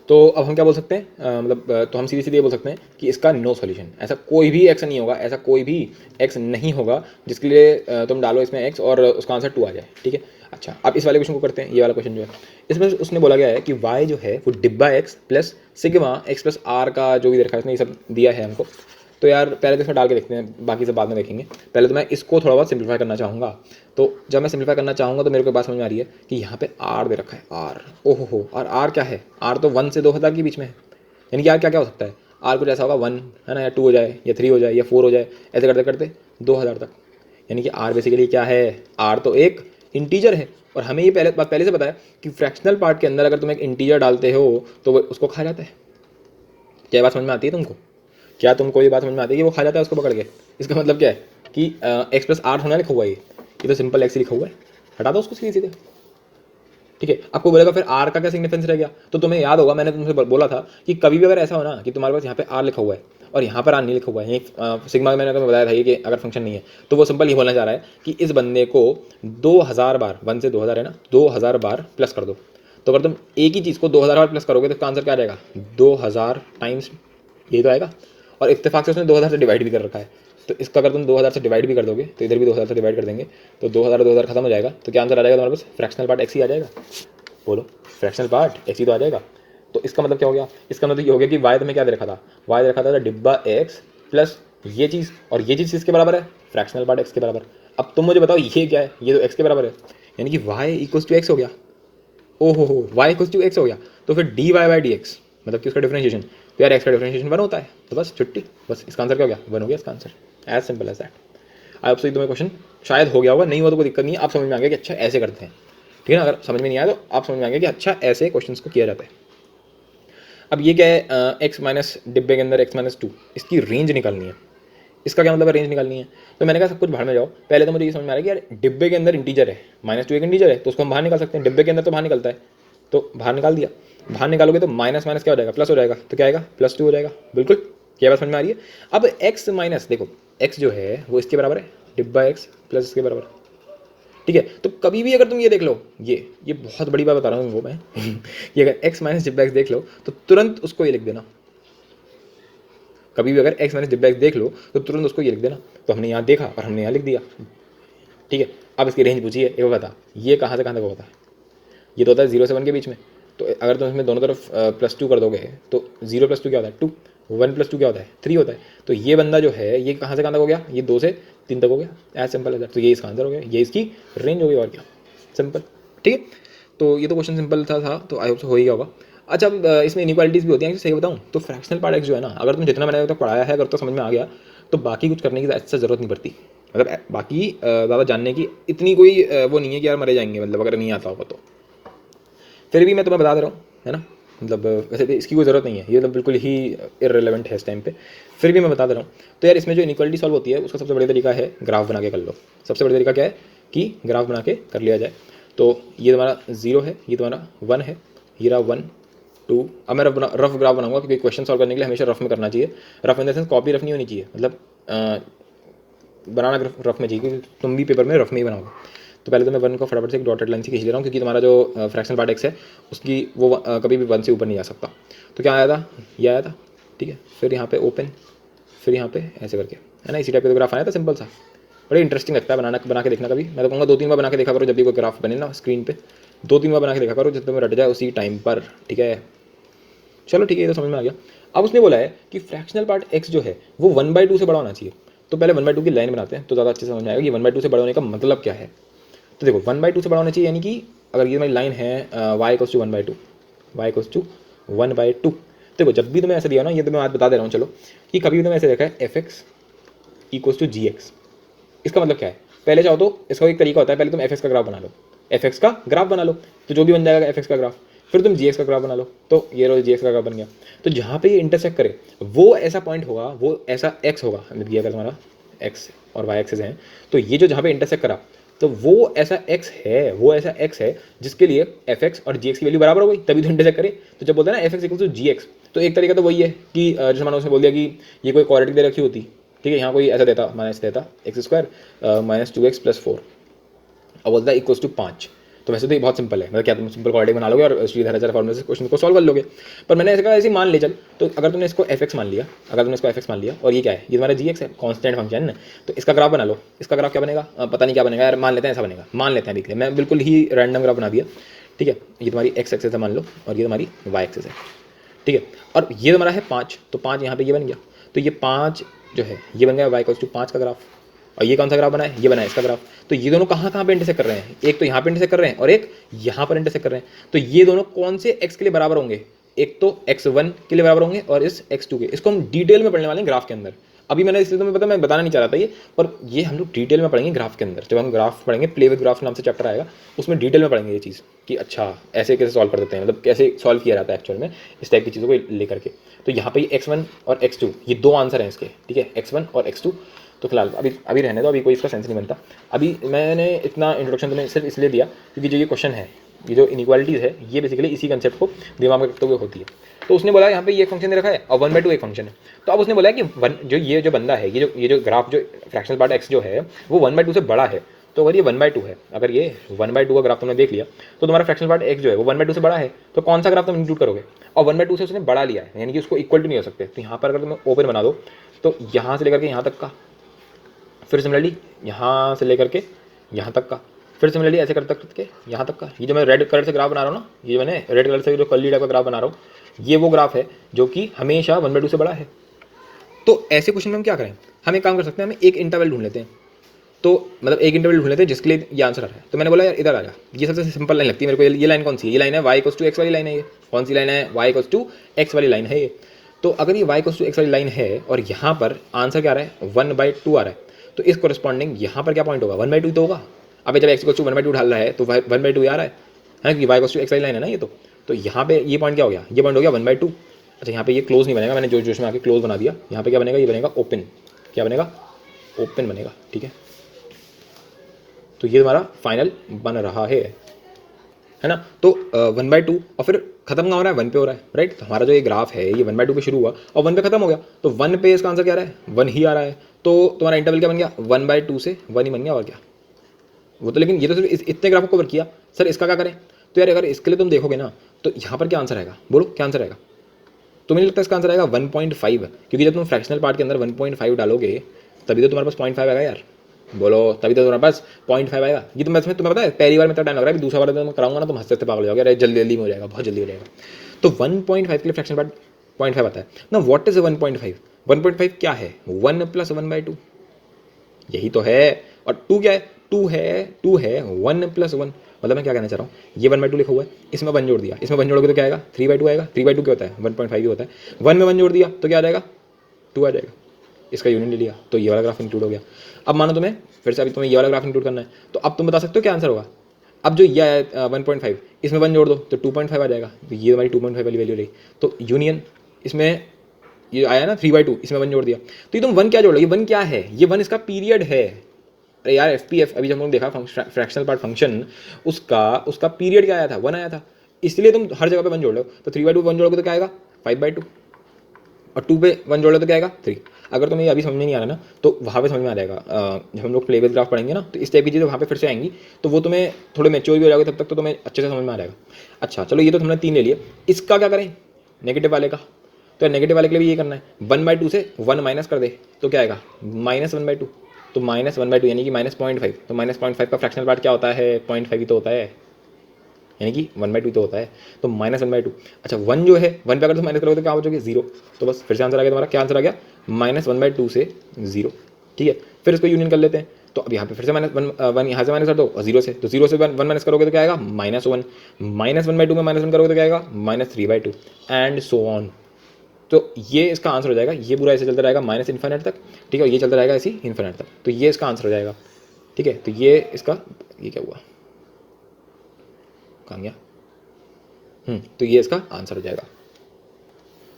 S1: तो अब हम क्या बोल सकते हैं, तो हम सीधे सीधे ये बोल सकते हैं कि इसका नो सॉल्यूशन, ऐसा कोई भी एक्स नहीं होगा, ऐसा कोई भी एक्स नहीं होगा जिसके लिए तुम डालो इसमें एक्स और उसका आंसर 2 आ जाए, ठीक है। अच्छा अब इस वाले क्वेश्चन को करते हैं, ये वाला क्वेश्चन जो है इसमें उसने बोला गया है कि y जो है वो डिब्बा X plus sigma X plus R का जो भी दे रखा है इसने, ये सब दिया है हमको। तो यार पहले तो इसमें डाल के देखते हैं, बाकी सब बाद में देखेंगे। पहले तो मैं इसको थोड़ा बहुत सिंप्लीफाई करना चाहूँगा। तो जब मैं सिंप्लीफाई करना चाहूँगा तो मेरे को बात समझ में आ रही है कि यहाँ पे आर दे रखा है, आर, ओहो हो, और आर क्या है, आर तो 1 से 2000 के बीच में है, यानी कि आर क्या क्या हो सकता है, आर कुछ ऐसा होगा 1 है ना, या 2 हो जाए या 3 हो जाए या 4 हो जाए, ऐसे करते करते 2000 तक। यानी कि आर बेसिकली क्या है, आर तो एक इंटीजर है, और हमें ये पहले से पता है कि फ्रैक्शनल पार्ट के अंदर अगर तुम एक इंटीजर डालते हो तो वो उसको खा जाता है। क्या बात समझ में आती है तुमको, क्या तुमको ये बात समझ में आती है कि वो खा जाता है उसको पकड़ के। इसका मतलब क्या है कि एक्स प्लस आर होना लिखा हुआ है, ये तो सिंपल एक्स लिखा हुआ है, हटा दो उसको सीधे सीधे, ठीक है। आपको बोलेगा फिर आर का क्या सिग्निफिकेंस रह गया, तो तुम्हें याद होगा मैंने तुमसे बोला था कि कभी भी अगर ऐसा हो ना कि तुम्हारे पास यहाँ पे आर लिखा हुआ है और यहाँ पर आर नहीं लिखा हुआ है, सिग्मा मैंने तुम्हें बताया था ये कि अगर फंक्शन नहीं है तो वो सिंपल ये बोलना चाह रहा है कि इस बंदे को 2000 बार, 1 से 2000 है ना, 2000 बार प्लस कर दो। तो अगर तुम एक ही चीज़ को 2000 बार प्लस करोगे तो इसका आंसर क्या आ जाएगा, 2000 टाइम्स ये तो आएगा। और इत्तेफाक से उसने 2000 से डिवाइड भी कर रखा है, तो इसका अगर तुम 2000 से डिवाइड भी कर दोगे तो इधर भी 2000 से डिवाइड कर देंगे तो 2000 खत्म हो जाएगा। तो क्या आंसर आ जाएगा तुम्हारे पास, फ्रैक्शनल पार्ट एक्स ही आ जाएगा, बोलो फ्रैक्शनल पार्ट एक्स ही तो आ जाएगा। तो इसका मतलब क्या हो गया, इसका मतलब ये हो गया कि वाई तुम्हें क्या दे रखा था, वाई दे रखा था डिब्बा एक्स प्लस ये चीज़, और ये चीज़ किसके बराबर है, फ्रैक्शनल पार्ट एक्स के बराबर। अब तुम मुझे बताओ ये क्या है, ये तो एक्स के बराबर है, यानी कि वाई इक्वल्स टू एक्स हो गया, ओहो हो वाई इक्वल्स टू एक्स हो गया। तो फिर dy बाई डी एक्स मतलब कि उसका डिफरेंशिएशन, तो यार x का डिफरेंशिएशन 1 होता है, तो बस छुट्टी, बस इसका आंसर क्या हो गया, 1 हो गया इसका answer, as simple as that. आप सही तुम्हें क्वेश्चन शायद हो गया होगा, नहीं हुआ तो कोई दिक्कत नहीं है, आप समझ में आ गया कि अच्छा ऐसे करते हैं, ठीक है ना। अगर समझ में नहीं आया तो आप समझ में आ गया कि अच्छा ऐसे क्वेश्चन को किया जाता है। अब ये क्या है, एक्स माइनस डिब्बे के अंदर x-2, इसकी रेंज निकालनी है। इसका क्या मतलब है रेंज निकालनी है, तो मैंने कहा सब कुछ बाहर में जाओ, पहले तो मुझे ये समझ में आ रहा है कि यार डिब्बे के अंदर इंटीजर है, -2 एक इंटीजर है, तो उसको हम बाहर निकाल सकते हैं, डिब्बे के अंदर तो बाहर निकलता है, तो बाहर निकाल दिया। बाहर निकालोगे तो माइनस माइनस क्या हो जाएगा, प्लस हो जाएगा, तो क्या आएगा, +2 हो जाएगा। बिल्कुल, क्या बात समझ में आ रही है। अब x माइनस देखो, x जो है वो इसके बराबर है, डिब्बा x प्लस इसके बराबर, ठीक है। तो कभी भी अगर तुम ये देख लो, ये बहुत बड़ी बात बता रहा हूँ वो मैं ये अगर x माइनस डिब्बा x देख लो तो तुरंत उसको ये लिख देना। कभी भी अगर x माइनस डिब्बा x देख लो तो तुरंत उसको ये लिख देना। तो हमने यहाँ देखा और हमने यहाँ लिख दिया, ठीक है। अब इसकी रेंज पूछी है, एक बता ये कहाँ से कहाँ तक होता है, ये तो होता है 0 से 1 के बीच में। तो अगर तुम इसमें दोनों तरफ +2 कर दोगे तो 0 + 2 क्या होता है 2, 1 + 2 क्या होता है 3 होता है। तो ये बंदा जो है ये कहाँ से कहाँ तक हो गया, ये 2 से 3 तक हो गया, एज सिंपल एज दैट। तो ये इसका आंसर हो गया, ये इसकी रेंज हो गई, और क्या, सिंपल, ठीक है। तो ये तो क्वेश्चन सिंपल था तो आई होप हो ही गया होगा। अच्छा, अब इसमें इनइक्वालिटीज़ भी होती हैं, सही बताऊँ तो फ्रैक्शनल पार्ट एक्स जो है ना, अगर तुम जितना मैंने अभी तक पढ़ाया है अगर तो समझ में आ गया तो बाकी कुछ करने की ऐसा ज़रूरत नहीं पड़ती, मतलब बाकी ज़्यादा जानने की इतनी कोई वो नहीं है कि यार मरे जाएंगे, मतलब अगर नहीं आता होगा तो। फिर भी मैं तुम्हें बता दे रहा हूँ, है ना, मतलब वैसे भी इसकी कोई ज़रूरत नहीं है, ये तो बिल्कुल ही इररिलेवेंट है इस टाइम पे, फिर भी मैं बता दे रहा हूँ। तो यार इसमें जो इनइक्वालिटी सॉल्व होती है उसका सबसे बढ़िया तरीका है ग्राफ बना के कर लो। सबसे बढ़िया तरीका क्या है कि ग्राफ बना के कर लिया जाए। तो ये तुम्हारा 0 है, ये तुम्हारा 1 है, ये रहा 1 2। अब मैं रफ ग्राफ बनाऊंगा क्योंकि क्वेश्चन सॉल्व करने के लिए हमेशा रफ में करना चाहिए। Rough in the sense copy rough नहीं होनी चाहिए, मतलब बनाना रफ में चाहिए, क्योंकि तुम भी पेपर में रफ में ही बनाओगे। तो पहले तो मैं 1 को फटाफट से एक डॉटेड लाइन से खींच ले रहा हूँ, क्योंकि तुम्हारा जो फ्रैक्शनल पार्ट x है उसकी वो कभी भी 1 से ऊपर नहीं जा सकता। तो क्या आया था, ये आया था, ठीक है। फिर यहाँ पे ओपन, फिर यहाँ पे ऐसे करके, है ना, इसी टाइप का ग्राफ आया था, सिंपल सा, बड़ा इंटरेस्टिंग लगता है बना के देखना कभी। मैं तो कहूँगा 2-3 बार बना के देखा करो, जब भी कोई ग्राफ बने ना स्क्रीन पे 2-3 बार बना के देखा करो, जब तुम्हें रट जाए उसी टाइम पर, ठीक है। चलो ठीक है, ये तो समझ में आ गया। अब उसने बोला है कि फ्रैक्शनल पार्ट x जो है वो 1/2 से बड़ा होना चाहिए। तो पहले 1/2 की लाइन बनाते हैं तो ज़्यादा अच्छे से समझ में आएगा कि 1/2 से बड़ा होने का मतलब क्या है। तो देखो 1/2 से बड़ा होना चाहिए, यानी कि अगर ये मेरी लाइन है y = 1/2, y = 1/2। देखो जब भी तुम्हें ऐसे दिया ना, ये तो मैं बात बता दे रहा हूँ चलो, कि कभी भी तुम्हें ऐसे देखा है fx = gx, इसका मतलब क्या है। पहले चाहो तो इसका एक तरीका होता है, पहले तुम fx का ग्राफ बना लो, fx का ग्राफ बना लो, तो जो भी बन जाएगा fx का ग्राफ, फिर तुम gx का ग्राफ बना लो, तो ये रो gx का ग्राफ बन गया। तो जहाँ पे ये इंटरसेक्ट करे वो ऐसा पॉइंट होगा, वो ऐसा x होगा, मतलब ये अगर तुम्हारा x और y एक्सिस हैं, तो ये जो जहाँ पे इंटरसेक्ट करा तो वो ऐसा x है, वो ऐसा x है जिसके लिए fx और gx की वैल्यू बराबर हो गई, तभी तो इंटरसेक्ट करे। तो जब बोलते हैं ना fx = gx, तो एक तरीका तो वही है कि जैसे मानो उसने बोल दिया कि ये कोई क्वाड्रेटिक दे रखी होती, ठीक है, यहाँ कोई ऐसा देता माइनस देता x² - 2x + 4 और बोलता है = 5। तो वैसे तो ये बहुत सिंपल है, मतलब क्या तुम सिंपल क्वाड्रेटिक बना लोगे और श्रीधराचार्य फॉर्मूले से क्वेश्चन को सॉल्व कर लोगे। पर मैंने ऐसे कहा ऐसे मान ले चल, तो अगर तुमने इसको fx मान लिया, अगर तुमने इसको fx मान लिया और ये क्या है, ये तुम्हारा gx है, कांस्टेंट फंक्शन है, तो इसका ग्राफ बना लो। इसका ग्राफ क्या बनेगा, पता नहीं क्या बनेगा यार, मान लेते हैं ऐसा बनेगा, मान लेते हैं देख ले, मैं बिल्कुल ही रैंडम ग्राफ बना दिया, ठीक है। ये तुम्हारी x एक्सिस है मान लो और ये तुम्हारी y एक्सिस है, ठीक है। और ये तुम्हारा है 5, तो 5 यहाँ पे ये बन गया, तो ये 5 जो है ये बन गया y = 5 का ग्राफ। और ये कौन सा ग्राफ बना है, ये बना है इसका ग्राफ। तो ये दोनों कहाँ कहाँ पे इंटरसेक्ट कर रहे हैं, एक तो यहाँ पे इंटरसेक्ट कर रहे हैं और एक यहाँ पर इंटरसेक्ट कर रहे हैं। तो ये दोनों कौन से x के लिए बराबर होंगे, एक तो x1 के लिए बराबर होंगे और इस x2 के। इसको हम डिटेल में पढ़ने वाले हैं ग्राफ के अंदर। अभी मैंने इसलिए तुम्हें पता मैं बताना नहीं चाह रहा था ये, पर ये हम लोग डिटेल में पढ़ेंगे ग्राफ के अंदर। जब हम ग्राफ पढ़ेंगे, प्ले विद ग्राफ नाम से चैप्टर आएगा, उसमें डिटेल में पढ़ेंगे ये चीज़ कि अच्छा ऐसे कैसे सॉल्व कर देते हैं, मतलब कैसे सॉल्व किया जाता है एक्चुअल में इस टाइप की चीज़ों को लेकर के। तो यहाँ पे x1 और x2 ये 2 आंसर हैं इसके, ठीक है, x1 और x2। तो फिलहाल अभी रहने दो, अभी कोई इसका सेंस नहीं बनता। अभी मैंने इतना इंट्रोडक्शन तुम्हें सिर्फ इसलिए दिया क्योंकि जो ये क्वेश्चन है, ये जो इनइक्वालिटीज़ है, ये बेसिकली इसी कंसेप्ट को दिमाग में रखते हुए होती है। तो उसने बोला यहाँ पे ये फंक्शन दे रखा है और 1/2 एक फंक्शन है। तो अब उसने बोला कि ये जो बंदा है, ये जो ग्राफ जो फ्रैक्शनल पार्ट x जो है वो 1/2 से बड़ा है। तो अगर ये 1/2 है, अगर ये 1/2 का ग्राफ तुमने देख लिया, तो तुम्हारा फ्रैक्शनल पार्ट x जो है वो 1/2 से बड़ा है। तो कौन सा ग्राफ तुम इंक्लूड करोगे, और 1/2 से उसने बड़ा लिया है, यानी कि उसको इक्वल टू नहीं हो सकते। तो यहाँ पर अगर तुम ओपन बना दो तो यहाँ से लेकर के यहाँ तक का, फिर सिमिलरली यहाँ से लेकर के यहाँ तक का, फिर सिमिलरली ऐसे करके यहाँ तक का। ये जो मैं रेड कलर से ग्राफ बना रहा हूँ ना, ये मैंने रेड कलर से जो कर्ली टाइप का ग्राफ बना रहा हूँ, ये वो ग्राफ है जो कि हमेशा 1/2 से बड़ा है। तो ऐसे क्वेश्चन में हम क्या करें, हम एक काम कर सकते हैं, हम एक इंटरवल ढूंढ लेते हैं। तो मतलब एक इंटरवल ढूंढ लेते हैं जिसके लिए ये आंसर आ रहा है। तो मैंने बोला यार इधर आ जा, ये सबसे सिंपल लाइन लगती है मेरे को। ये लाइन कौन सी है? ये लाइन है y = x वाली लाइन है। ये कौन सी लाइन है? y = x वाली लाइन है ये। तो अगर ये y = x वाली लाइन है और यहाँ पर आंसर क्या आ रहा है? 1/2 आ रहा है, तो इस कोरस्पॉन्डिंग यहाँ पर क्या पॉइंट होगा? 1/2 तो होगा। अब जब x = 1/2 ढाल रहा है तो 1/2 आ रहा है क्योंकि y = x वाली लाइन है ना ये। तो यहाँ पे ये पॉइंट क्या हो गया? ये पॉइंट हो गया 1/2। अच्छा, यहाँ पे ये क्लोज नहीं बनेगा, मैंने जोश में आके क्लोज बना दिया। यहाँ पे क्या बनेगा? ये बनेगा ओपन। क्या बनेगा? ओपन बनेगा। ठीक है, तो ये हमारा फाइनल बन रहा है ना। तो 1/2 और फिर खत्म कहाँ हो रहा है? 1 पे हो रहा है, राइट। तो हमारा जो ये ग्राफ है ये 1/2 पे शुरू हुआ और 1 पे खत्म हो गया, तो 1 पे इसका आंसर क्या आ रहा है? 1 ही आ रहा है। तो तुम्हारा इंटरवल क्या बन गया? 1/2 से 1 ही बन गया, और क्या वो तो। लेकिन ये तो सिर्फ इतने ग्राफ को कवर किया। सर इसका क्या करें? तो यार अगर इसके लिए तुम देखोगे ना तो यहाँ पर क्या आंसर आएगा? बोलो क्या आंसर आएगा? तो मुझे लगता है इसका आंसर आएगा 1.5, क्योंकि जब तुम फ्रैक्शनल पार्ट के अंदर 1.5 डालोगे तभी तो तुम्हारे पास 0.5 आएगा यार। बोलो, तभी तो तुम्हारे पास 0.5 आएगा। ये तो मैं तुम्हें पता है पहली बार में इतना टाइम लग रहा है, दूसरा बार मैं कराऊंगा ना तुम हंसते पागल हो जाओगे। अरे जल्दी जल्दी में हो जाएगा, बहुत जल्दी हो जाएगा। तो 1.5 के लिए फ्रैक्शनल पार्ट 0.5 आता है ना। What is 1.5? 1.5 क्या है? 1 + 1/2, यही तो है। और 2 क्या है? 2 है 1 + 1। मतलब मैं क्या कहना चाह रहा हूँ, ये 1/2 लिखा हुआ है, इसमें 1 जोड़ दिया, इसमें 1 जोड़ोगे तो क्या आएगा? 3/2 आएगा। 3/2 क्या होता है? 1.5 ही होता है। 1 में 1 जोड़ दिया तो क्या आ जाएगा? 2 आ जाएगा। इसका यूनियन ले लिया तो ये वाला ग्राफ इंक्लूड हो गया। अब मानो तुम्हें फिर से अभी तुम्हें ये वाला ग्राफ इंक्लूड करना है, तो अब तुम बता सकते हो क्या आंसर होगा? अब जो ये है 1.5, इसमें 1 जोड़ दो तो 2.5 आ जाएगा। तो ये हमारी 2.5 वाली वैल्यू रही। तो यूनियन इसमें ये आया ना 3/2, इसमें 1 जोड़ दिया तो ये तुम 1 क्या जोड़ लो? ये 1 क्या है? ये 1 इसका पीरियड है। अरे यार FPF अभी जब हम लोग देखा फ्रैक्शनल पार्ट फंक्शन, उसका पीरियड क्या आया था? 1 आया था। इसलिए तुम हर जगह पे 1 जोड़ लो। तो 3/2 1 जोड़ोगे तो क्या आएगा? 5/2, और 2 पे 1 जोड़ लो तो क्या आएगा? 3। अगर तुम्हें अभी समझ में नहीं आ रहा ना तो वहाँ पे समझ में आ जाएगा। जब हम लोग प्लेबेल ग्राफ पढ़ेंगे ना तो इस टाइप की चीज़ें वहाँ पे फिर से आएंगी, तो वो तुम्हें थोड़े मैच्योर भी हो जाएगा, तब तक तो तुम्हें अच्छे से समझ में आ जाएगा। अच्छा चलो, ये तो हमने 3 ले लिए। इसका क्या करें? नेगेटिव वाले का। तो नेगेटिव वाले के लिए भी ये करना है, 1/2 से 1 माइनस कर दे तो क्या आएगा? -1/2। तो -1/2 यानी कि -0.5। तो -0.5 का फ्रैक्शनल पार्ट क्या होता है? 0.5 ही तो होता है, यानी कि 1/2 तो होता है। तो -1/2। अच्छा 1 जो है 1 पे अगर तुम माइनस करोगे तो क्या हो जाओगे? 0। तो बस फिर से आंसर आ गया तुम्हारा। क्या आंसर आ गया? -1/2 से 0। ठीक है, फिर इसको यूनियन कर लेते हैं। तो अब यहाँ पे फिर से -1 यहाँ से माइनस कर दो और 0 से, तो 0 से 1 माइनस करोगे तो क्या आएगा? -1। -1/2 में -1 करोगे तो क्या आएगा? -3/2 एंड सो ऑन। तो ये इसका आंसर हो जाएगा। ये पूरा ऐसे चलता रहेगा -इन्फिनिट तक, ठीक है, और ये चलता रहेगा ऐसे इन्फिनिट तक। तो ये इसका आंसर हो जाएगा। ठीक है, तो ये इसका, ये क्या हुआ, कहाँ गया? तो ये इसका आंसर हो जाएगा।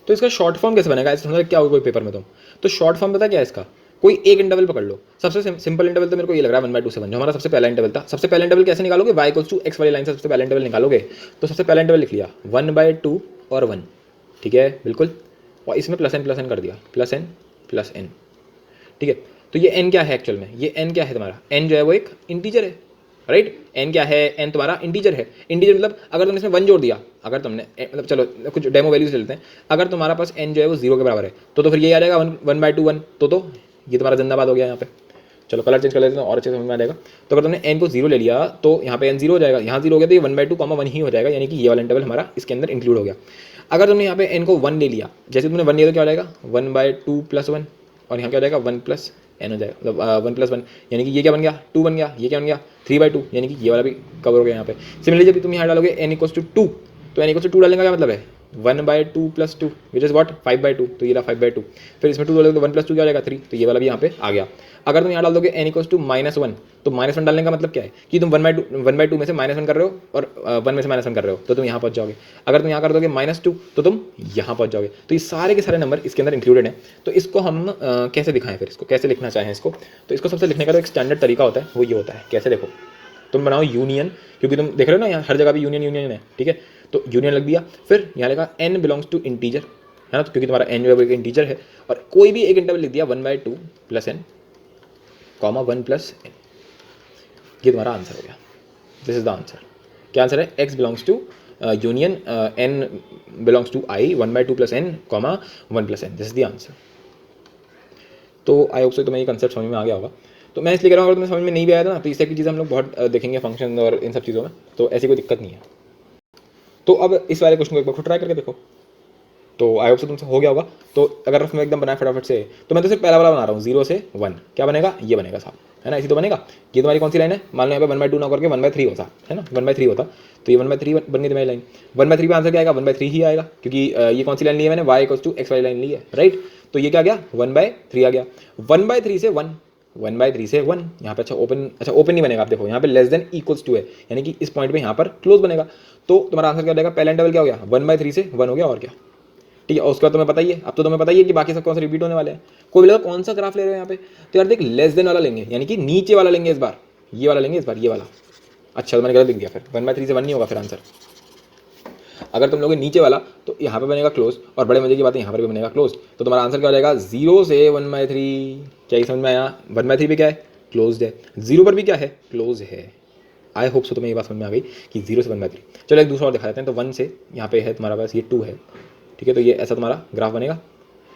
S1: तो इसका शॉर्ट फॉर्म कैसे बनेगा? ऐसे समझ क्या होगा कोई पेपर में तुम, तो शॉर्ट फॉर्म पता क्या है इसका? कोई एक इंटरवल पकड़ लो। सबसे सिंपल इंटरवल तो मेरे को ये लग रहा है 1/2 से 1, जो हमारा सबसे पहला इंटरवल था। सबसे पहला इंटरवल कैसे निकालोगे? y = x वाली लाइन से सबसे पहला इंटरवल निकालोगे। तो सबसे पहला इंटरवल लिख लिया 1/2 और 1, ठीक है बिल्कुल, और इसमें +n कर दिया, +n। ठीक है, तो ये n क्या है एक्चुअल में? ये n क्या है तुम्हारा? n जो है वो एक इंटीजर है, राइट। n क्या है? n तुम्हारा इंटीजर है। इंटीजर मतलब अगर तुमने इसमें 1 जोड़ दिया, अगर तुमने मतलब चलो कुछ डेमो वैल्यू से चलते हैं, अगर तुम्हारा पास n जो है वो 0 के बराबर है तो फिर ये आ जाएगा 1/2 1। तो ये तुम्हारा जिंदाबाद हो गया यहाँ पे। चलो कलर चेंज कर लेते हैं और अच्छे से समझ में आ जाएगा। तो अगर तुमने n को 0 ले लिया तो यहाँ पे n 0 हो जाएगा, यहाँ 0 हो गया तो ये 1/2 1 ही हो जाएगा, यानी कि ये वाला इंटरवल हमारा इसके अंदर इंक्लूड हो गया। अगर तुमने यहाँ पे n को 1 ले लिया, जैसे तुमने 1 लिया तो क्या हो जाएगा? 1/2 + 1, और यहाँ क्या हो जाएगा? 1 + n हो जाएगा, मतलब 1 + 1, यानी कि ये क्या बन गया? 2 बन गया। ये क्या बन गया? 3/2, यानी कि ये वाला भी कवर हो गया यहाँ पे। सिमिलरली जब तुम यहाँ डालोगे n = 2, तो n = 2 डालने का क्या मतलब है? 1/2 + 2 विच इज व्हाट? 5/2। तो ये रहा 5/2, फिर इसमें 2 डालोगे तो 1 + 2 क्या हो जाएगा? 3। तो ये वाला भी यहाँ पे आ गया। अगर तुम यहाँ डाल दोगे n = -1, तो -1 डालने का मतलब क्या है कि तुम 1/2 में से -1 कर रहे हो और 1 में से -1 कर रहे हो, तो तुम यहाँ पहुँच जाओगे। अगर तुम यहाँ कर दोगे -2 तो तुम यहाँ पहुँच जाओगे। तो ये सारे के सारे नंबर इसके अंदर इंक्लूडेड हैं। तो इसको हम कैसे दिखाएं, फिर इसको कैसे लिखना चाहें इसको, तो इसको सबसे लिखने का तो एक स्टैंडर्ड तरीका होता है, वो ये होता है। कैसे? देखो, तुम बनाओ यूनियन, क्योंकि तुम देख रहे हो ना यहाँ हर जगह भी यूनियन है, ठीक है। तो यूनियन लग दिया, फिर यहाँ लिखा n बिलोंग्स टू इंटीजर, है ना, तो क्योंकि तुम्हारा n जो है वो एक इंटीजर है, और कोई भी एक इंटरवल लिख दिया 1/2 + n, 1 + n, ये तुम्हारा आंसर हो गया। This is the answer. क्या आंसर है? x belongs to union n belongs to i 1/2 + n, 1 + n, this is the answer. तो आई होप सो तुम्हें ये कंसेप्ट समझ में आ गया होगा। तो मैं इसलिए कह रहा हूँ, अगर तुम्हें समझ में नहीं भी आया था ना, तो इस टाइप की चीज़ें हम लोग बहुत देखेंगे फंक्शन और इन सब चीज़ों में, तो ऐसी कोई दिक्कत नहीं है। तो अब इस वाले क्वेश्चन को एक बार ट्राई करके देखो, तो आई होप से तुमसे हो गया होगा। तो अगर मैं एकदम बनाए फटाफट से, तो मैं तो सिर्फ पहला वाला बना रहा हूँ, 0 से 1 क्या बनेगा, ये बनेगा साहब, है ना, इसी तो बनेगा। ये तुम्हारी कौन सी लाइन है, मान लो यहाँ पे 1/2 ना करके 1/3 होता है ना, 1/3 होता, तो ये 1/3 बन गई तुम्हारी लाइन। 1/3 पे आंसर क्या आएगा, 1/3 ही आएगा, क्योंकि ये कौन सी लाइन ली है मैंने, y = x वाली लाइन ली है, राइट। तो ये क्या गया, 1/3 आ गया। 1/3 से 1, 1/3 से 1 यहाँ पे, अच्छा ओपन नहीं बनेगा, आप देखो यहाँ पे लेस देन इक्वल्स टू है, यानी कि इस पॉइंट पे यहाँ पर क्लोज बनेगा। तो तुम्हारा आंसर क्या रहेगा, पहला इंटरवल क्या हो गया, 1/3 से 1 हो गया, और क्या, ठीक है। और उसके बाद तुम्हें पता ही है, अब तो तुम्हें पता ही है कि बाकी सब कौन से रिपीट होने वाले हैं। कोई बोलेगा कौन सा ग्राफ ले रहे हो यहाँ पे, तो यार देख लेस देन वाला लेंगे, यानी कि नीचे वाला लेंगे इस बार, ये वाला लेंगे इस बार, ये वाला। अच्छा तो मैंने गलत लिख दिया, फिर 1/3 से 1 नहीं होगा फिर आंसर। अगर तुम लोगे नीचे वाला तो यहाँ पे बनेगा क्लोज, और बड़े मजे की बात है यहाँ पर भी बनेगा क्लोज। तो तुम्हारा आंसर क्या हो जाएगा, 0 से 1/3। क्या ये समझ में आया, 1/3 पे क्या है, क्लोज है, 0 पर भी क्या है, क्लोज है। आई होप सो तुम्हें ये बात समझ में आ गई कि 0 से 1/3। चलो एक दूसरा और दिखा देते हैं। तो 1 से यहाँ पे है तुम्हारा पास ये 2 है, ठीक है। तो ये ऐसा तुम्हारा ग्राफ बनेगा,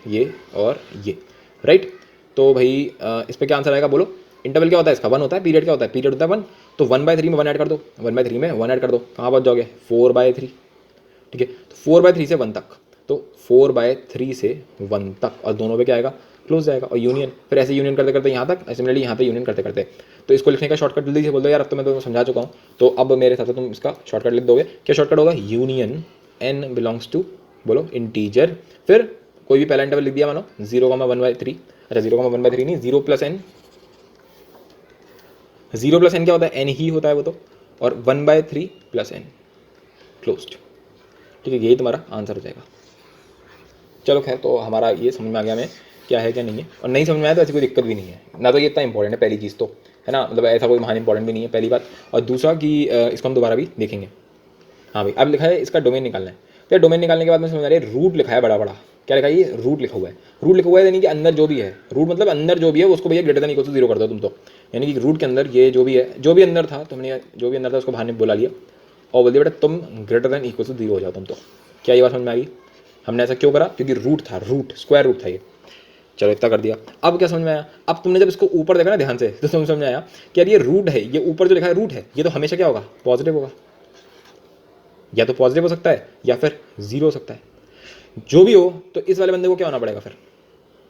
S1: ये और ये, राइट। तो भाई इस पर क्या आंसर आएगा बोलो। इंटरवल क्या होता है इसका, 1 होता है। पीरियड क्या होता है, पीरियड होता है 1। तो 1/3 में 1 ऐड कर दो, 1/3 में 1 ऐड कर दो, कहाँ पहुँच जाओगे, 4/3, ठीक है। तो 4/3 से 1 तक, तो 4/3 से 1 तक, और दोनों पे क्या आएगा, क्लोज जाएगा, और यूनियन, फिर ऐसे यूनियन करते करते यहाँ तक, सिमिलरली यहाँ पे यूनियन करते करते। तो इसको लिखने का शॉर्टकट जल्दी से बोल दो यार, अब तो मैं तुम्हें समझा चुका हूँ, तो अब मेरे साथ तुम इसका शॉर्टकट लिख दोगे। क्या शॉर्टकट होगा, यूनियन n बिलोंग्स टू, बोलो इंटीजर, फिर कोई भी पहला इंटरवल लिख दिया, मानो 0,1/3, अच्छा 0,1/3 नहीं, 0 + n, 0 + n क्या होता है, n ही होता है वो तो, और 1/3 + n क्लोज्ड, ठीक है। यही तुम्हारा आंसर हो जाएगा। चलो खैर, तो हमारा ये समझ में आ गया हमें क्या है क्या नहीं है, और नहीं समझ में आया तो ऐसी कोई दिक्कत भी नहीं है ना। तो ये इतना इंपॉर्टेंट है पहली चीज़ तो, है ना, मतलब ऐसा कोई महान इंपॉर्टेंट भी नहीं है, पहली बात। और दूसरा कि इसको हम दोबारा भी देखेंगे। हाँ भाई, अब लिखा है इसका डोमेन निकालना है। तो डोमेन निकालने के बाद में समझ आ रही है, रूट लिखा है बड़ा बड़ा, क्या लिखा है, ये रूट लिखा हुआ है। रूट लिखा हुआ है यानी कि अंदर जो भी है, रूट मतलब अंदर जो भी है उसको भैया > 0 कर दो तुम तो, यानी कि रूट के अंदर ये जो भी है, जो भी अंदर था, तुमने जो भी अंदर था उसको बाहर बुला लिया और बोल दिया बेटा तुम > 0 हो जाओ तुम तो। क्या ये बात समझ में आ गई, हमने ऐसा क्यों करा, क्योंकि रूट था, रूट स्क्वायर रूट था ये। चलो इतना कर दिया। अब क्या समझ में आया, अब तुमने जब इसको ऊपर देखा ना ध्यान से, तो समझ में आया कि यार ये रूट है, ये ऊपर जो लिखा है रूट है, ये तो हमेशा क्या होगा, पॉजिटिव होगा, या तो पॉजिटिव हो सकता है या फिर 0 हो सकता है। जो भी हो, तो इस वाले बंदे को क्या होना पड़ेगा फिर,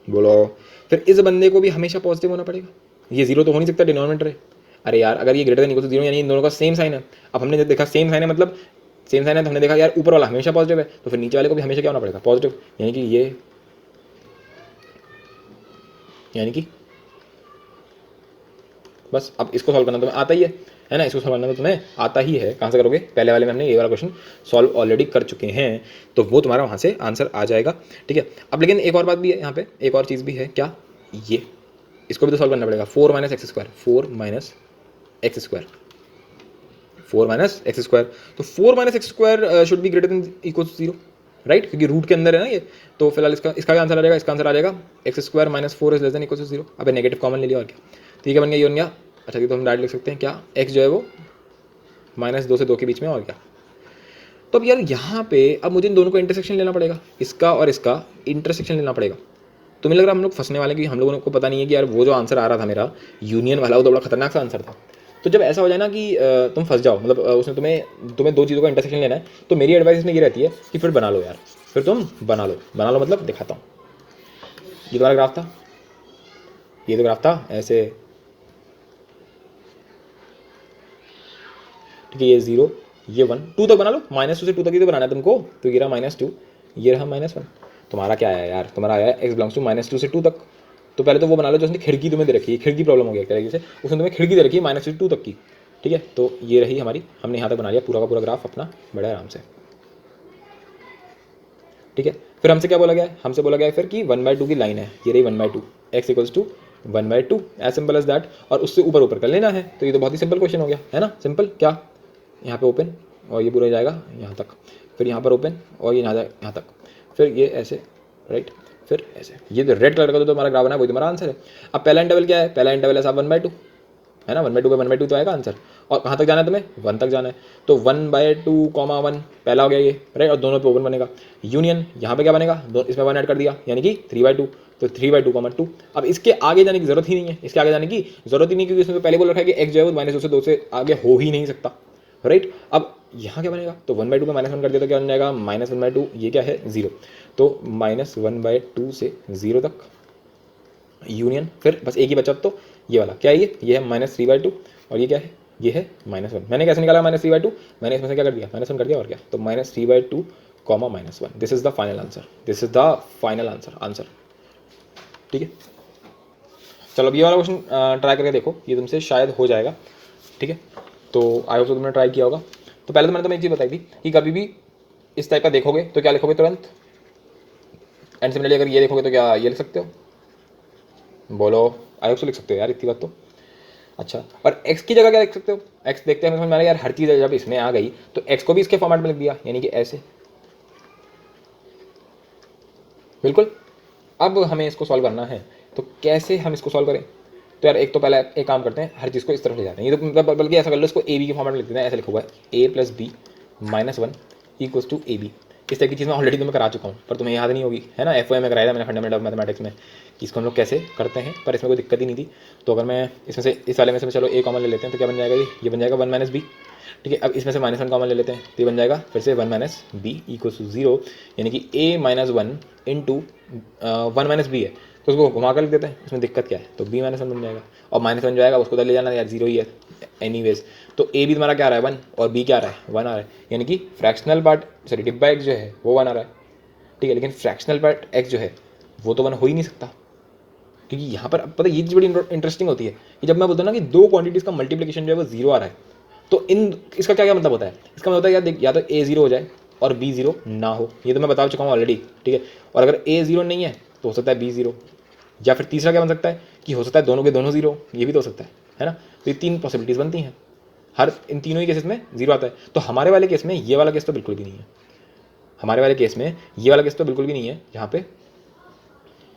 S1: बोलो, फिर इस बंदे को भी हमेशा पॉजिटिव होना पड़ेगा। ये 0 तो हो नहीं सकता, डिनोमिनेटर है। अरे यार, अगर ये > 0 यानी इन दोनों का सेम साइन है। अब हमने जब देखा सेम साइन है, मतलब सेम साइन है, तो हमने देखा यार ऊपर वाला हमेशा पॉजिटिव है, तो फिर नीचे वाले को भी हमेशा क्या होना पड़ेगा, पॉजिटिव। यानी कि ये, यानी कि बस अब इसको सॉल्व करना तुम्हें आता ही है ना, इसको सॉल्व करना तो तुम्हें आता ही है। कहाँ से करोगे, पहले वाले में हमने ये वाला क्वेश्चन सॉल्व ऑलरेडी कर चुके हैं, तो वो तुम्हारा वहाँ से आंसर आ जाएगा, ठीक है। अब लेकिन एक और बात भी है यहाँ पे, एक और चीज़ भी है, क्या, ये इसको भी तो सॉल्व करना पड़ेगा। 4 - x², 4 - x², 4 - x², तो 4 - x² शुड बी > 0, राइट, क्योंकि रूट के अंदर है ना ये। तो फिलहाल इसका क्या आंसर आ जाएगा, इसका आंसर आ जाएगा x² - 4 > 0। अब नेगेटिव कॉमन ले लिया और क्या, ठीक है, बन गया, ये बन गया। अच्छा ये तो हम डायरेक्ट लिख सकते हैं क्या, x जो है वो -2 से 2 के बीच में, और क्या। तो अब यार यहाँ पे अब मुझे इन दोनों को इंटरसेक्शन लेना पड़ेगा, इसका और इसका इंटरसेक्शन लेना पड़ेगा। तो मुझे लग रहा है हम लोग फंसने वाले, क्योंकि हम लोगों को पता नहीं है कि यार वो जो आंसर आ रहा था मेरा यूनियन वाला, वो तो बड़ा खतरनाक सा आंसर था। तो जब ऐसा हो जाए ना कि तुम फंस जाओ, मतलब उसने तुम्हें दो चीज़ों का इंटरसेक्शन लेना है, तो मेरी एडवाइस इसमें ये रहती है कि फिर बना लो यार, फिर तुम बना लो मतलब दिखाता हूँ। ये तुम्हारा ग्राफ था, ये तो ग्राफ था ऐसे, ठीक है, ये 0, ये 1, 2 तक बना लो, -2 से 2 तक ही तो बनाना है तुमको, तो ये रहा -2, ये रहा -1। तुम्हारा क्या आया यार, तुम्हारा आया x बिलोंग्स टू -2 से 2 तक। तो पहले तो वो बना लो जो उसने खिड़की तुम्हें दे रखी है, खिड़की प्रॉब्लम हो गया एक तरीके से, उसने तुम्हें खिड़की दे रखी है -2 से 2 तक की, ठीक है। तो ये रही हमारी, हमने यहाँ तक बना लिया पूरा का पूरा ग्राफ अपना बड़े आराम से, ठीक है। फिर हमसे क्या बोला गया है, हमसे बोला गया है फिर कि 1/2 की लाइन है, ये रही 1/2, x = 1/2, as simple as that, और उससे ऊपर कर लेना है। तो ये तो बहुत ही सिंपल क्वेश्चन हो गया, है ना, सिंपल। क्या, यहाँ पे ओपन और ये पूरा जाएगा यहाँ तक, फिर यहाँ पर ओपन और ये यहाँ जाएगा यहाँ तक, फिर ये ऐसे, राइट, फिर ऐसे। ये जो रेड कलर का जो तुम्हारा ग्राफ बना है वही तुम्हारा आंसर है। अब पहला इंटरवल क्या है, पहला इंटरवल है साहब 1/2, है ना, 1/2 पे 1/2 तो आएगा आंसर। और कहाँ तक जाना है तुम्हें, 1 तक जाना है, तो 1/2, 1 पहला हो गया ये, राइट, और दोनों पे ओपन बनेगा। यूनियन यहाँ पे क्या बनेगा, इसमें 1 ऐड कर दिया, यानी कि 3/2, तो 3/2, 2। अब इसके आगे जाने की जरूरत ही नहीं है, इसके आगे जाने की जरूरत ही नहीं, क्योंकि इसमें पहले बोल रखा है कि x जो है वो -2 से 2 से आगे हो ही नहीं सकता, राइट। अब यहाँ क्या बनेगा, तो 1/2 का -1 कर दिया तो क्या बन जाएगा, -1/2, ये क्या है 0, तो -1/2 से 0 तक यूनियन, फिर बस एक ही बचा, तो ये वाला क्या है, ये है -3/2, और ये क्या है, ये है -1। मैंने कैसे निकाला -3/2, मैंने इसमें से क्या कर दिया, -1 कर दिया, और क्या, तो -3/2, -1। This is the final answer, this is the final answer. ठीक है, चलो अब ये वाला क्वेश्चन ट्राई करके देखो, ये तुमसे शायद हो जाएगा। ठीक है, तो आई होप तो तुमने ट्राई किया होगा। तो पहले तो मैंने तुम्हें एक चीज़ बताई थी कि कभी भी इस टाइप का देखोगे तो क्या लिखोगे तुरंत, एंड सिमिलरली अगर ये देखोगे तो क्या ये लिख सकते हो, बोलो, आई होप तो लिख सकते हो यार, इतनी बात तो। अच्छा, और x की जगह क्या लिख सकते हो, x देखते हैं समझ में आ रहा है यार, हर चीज़ जब इसमें आ गई तो x को भी इसके फॉर्मेट में लिख दिया, यानी कि ऐसे। बिल्कुल, अब हमें इसको सॉल्व करना है, तो कैसे हम इसको सॉल्व करें, तो यार एक तो पहले एक काम करते हैं, हर चीज़ को इस तरफ ले जाते हैं, ये तो बल्कि ऐसा कर लो, इसको ए बी के फॉर्मेट में लिख देते हैं, ऐसे लिखा हुआ है a + b - 1 = ab। इस तरह की चीज़ मैं ऑलरेडी तुम्हें करा चुका हूँ, पर तुम्हें याद नहीं होगी, है ना, FOM में कराया था मैंने, फंडामेंटल ऑफ मैथमेटिक्स में, कि इसको हम लोग कैसे करते हैं, पर इसमें कोई दिक्कत ही नहीं थी। तो अगर मैं इसमें से, इस वाले में से चलो a कॉमन ले लेते हैं, तो क्या बन जाएगा, ये बन जाएगा 1 - b। ठीक है, अब इसमें से -1 कॉमन ले लेते हैं, तो ये बन जाएगा फिर से 1 - b = 0, यानी कि a - 1 × 1 - b है, तो उसको घुमा कर लिख देते हैं, इसमें दिक्कत क्या है, तो b - 1 बन जाएगा, और -1 जो आएगा उसको तो ले जाना यार, 0 ही है एनीवेज। तो a भी तुम्हारा क्या आ रहा है 1, और b क्या आ रहा है 1 आ रहा है, यानी कि फ्रैक्शनल पार्ट, सॉरी डिब्बा x जो है वो 1 आ रहा है। ठीक है, लेकिन फ्रैक्शनल पार्ट x जो है वो तो 1 हो ही नहीं सकता, क्योंकि यहाँ पर पता है ये चीज़ बड़ी इंटरेस्टिंग होती है कि जब मैं बोलता हूँ ना कि दो क्वांटिटीज़ का मल्टीप्लिकेशन जो है वो 0 आ रहा है, तो इसका क्या क्या मतलब होता है, इसका मतलब होता है यार देख, या तो a 0 हो जाए और b 0 ना हो, ये तो मैं बता चुका हूँ ऑलरेडी। ठीक है, और अगर a 0 नहीं है तो हो सकता है b 0, या फिर तीसरा क्या बन सकता है कि हो सकता है दोनों के दोनों 0, ये भी तो हो सकता है ना। तो ये 3 पॉसिबिलिटीज़ बनती हैं, हर इन तीनों ही केसेस में 0 आता है। तो हमारे वाले केस में ये वाला केस तो बिल्कुल भी नहीं है, हमारे वाले केस में ये वाला केस तो बिल्कुल भी नहीं है, जहाँ पे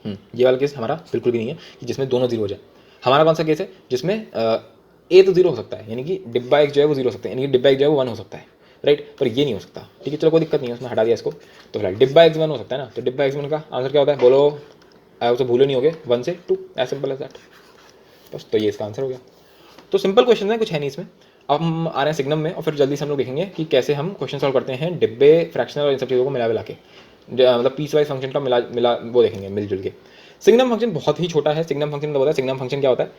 S1: ये वाला केस हमारा बिल्कुल भी नहीं है कि जिसमें दोनों 0 हो जाए। हमारा कौन सा केस है जिसमें ए तो 0 हो सकता है, यानी कि डिब्बा एक जो है वो 0 हो सकता है, यानी कि डिब्बा एक जो है वो 1 हो सकता है, राइट, पर ये नहीं हो सकता। ठीक है, चलो कोई दिक्कत नहीं है, उसमें हटा दिया इसको। तो फिलहाल डिब्बा x 1 हो सकता है ना, तो डिब्बा x 1 का आंसर क्या होता है, बोलो, तो भूले नहीं होगे, 1 से 2, एज सिंपल एज दैट, बस। तो ये इसका आंसर हो गया। तो सिंपल क्वेश्चन है, कुछ है नहीं इसमें। अब हम आ रहे हैं सिग्नम में, और फिर जल्दी से हम लोग देखेंगे कि कैसे हम क्वेश्चन सॉल्व करते हैं डिब्बे, फ्रैक्शनल और इन सब चीज़ों को मिला के, मतलब पीस वाइज फंक्शन का मिला वो देखेंगे मिलजुल के। सिग्नम फंक्शन बहुत ही छोटा है, सिग्नम फंक्शन मतलब होता है, सिग्नम फंक्शन क्या होता है,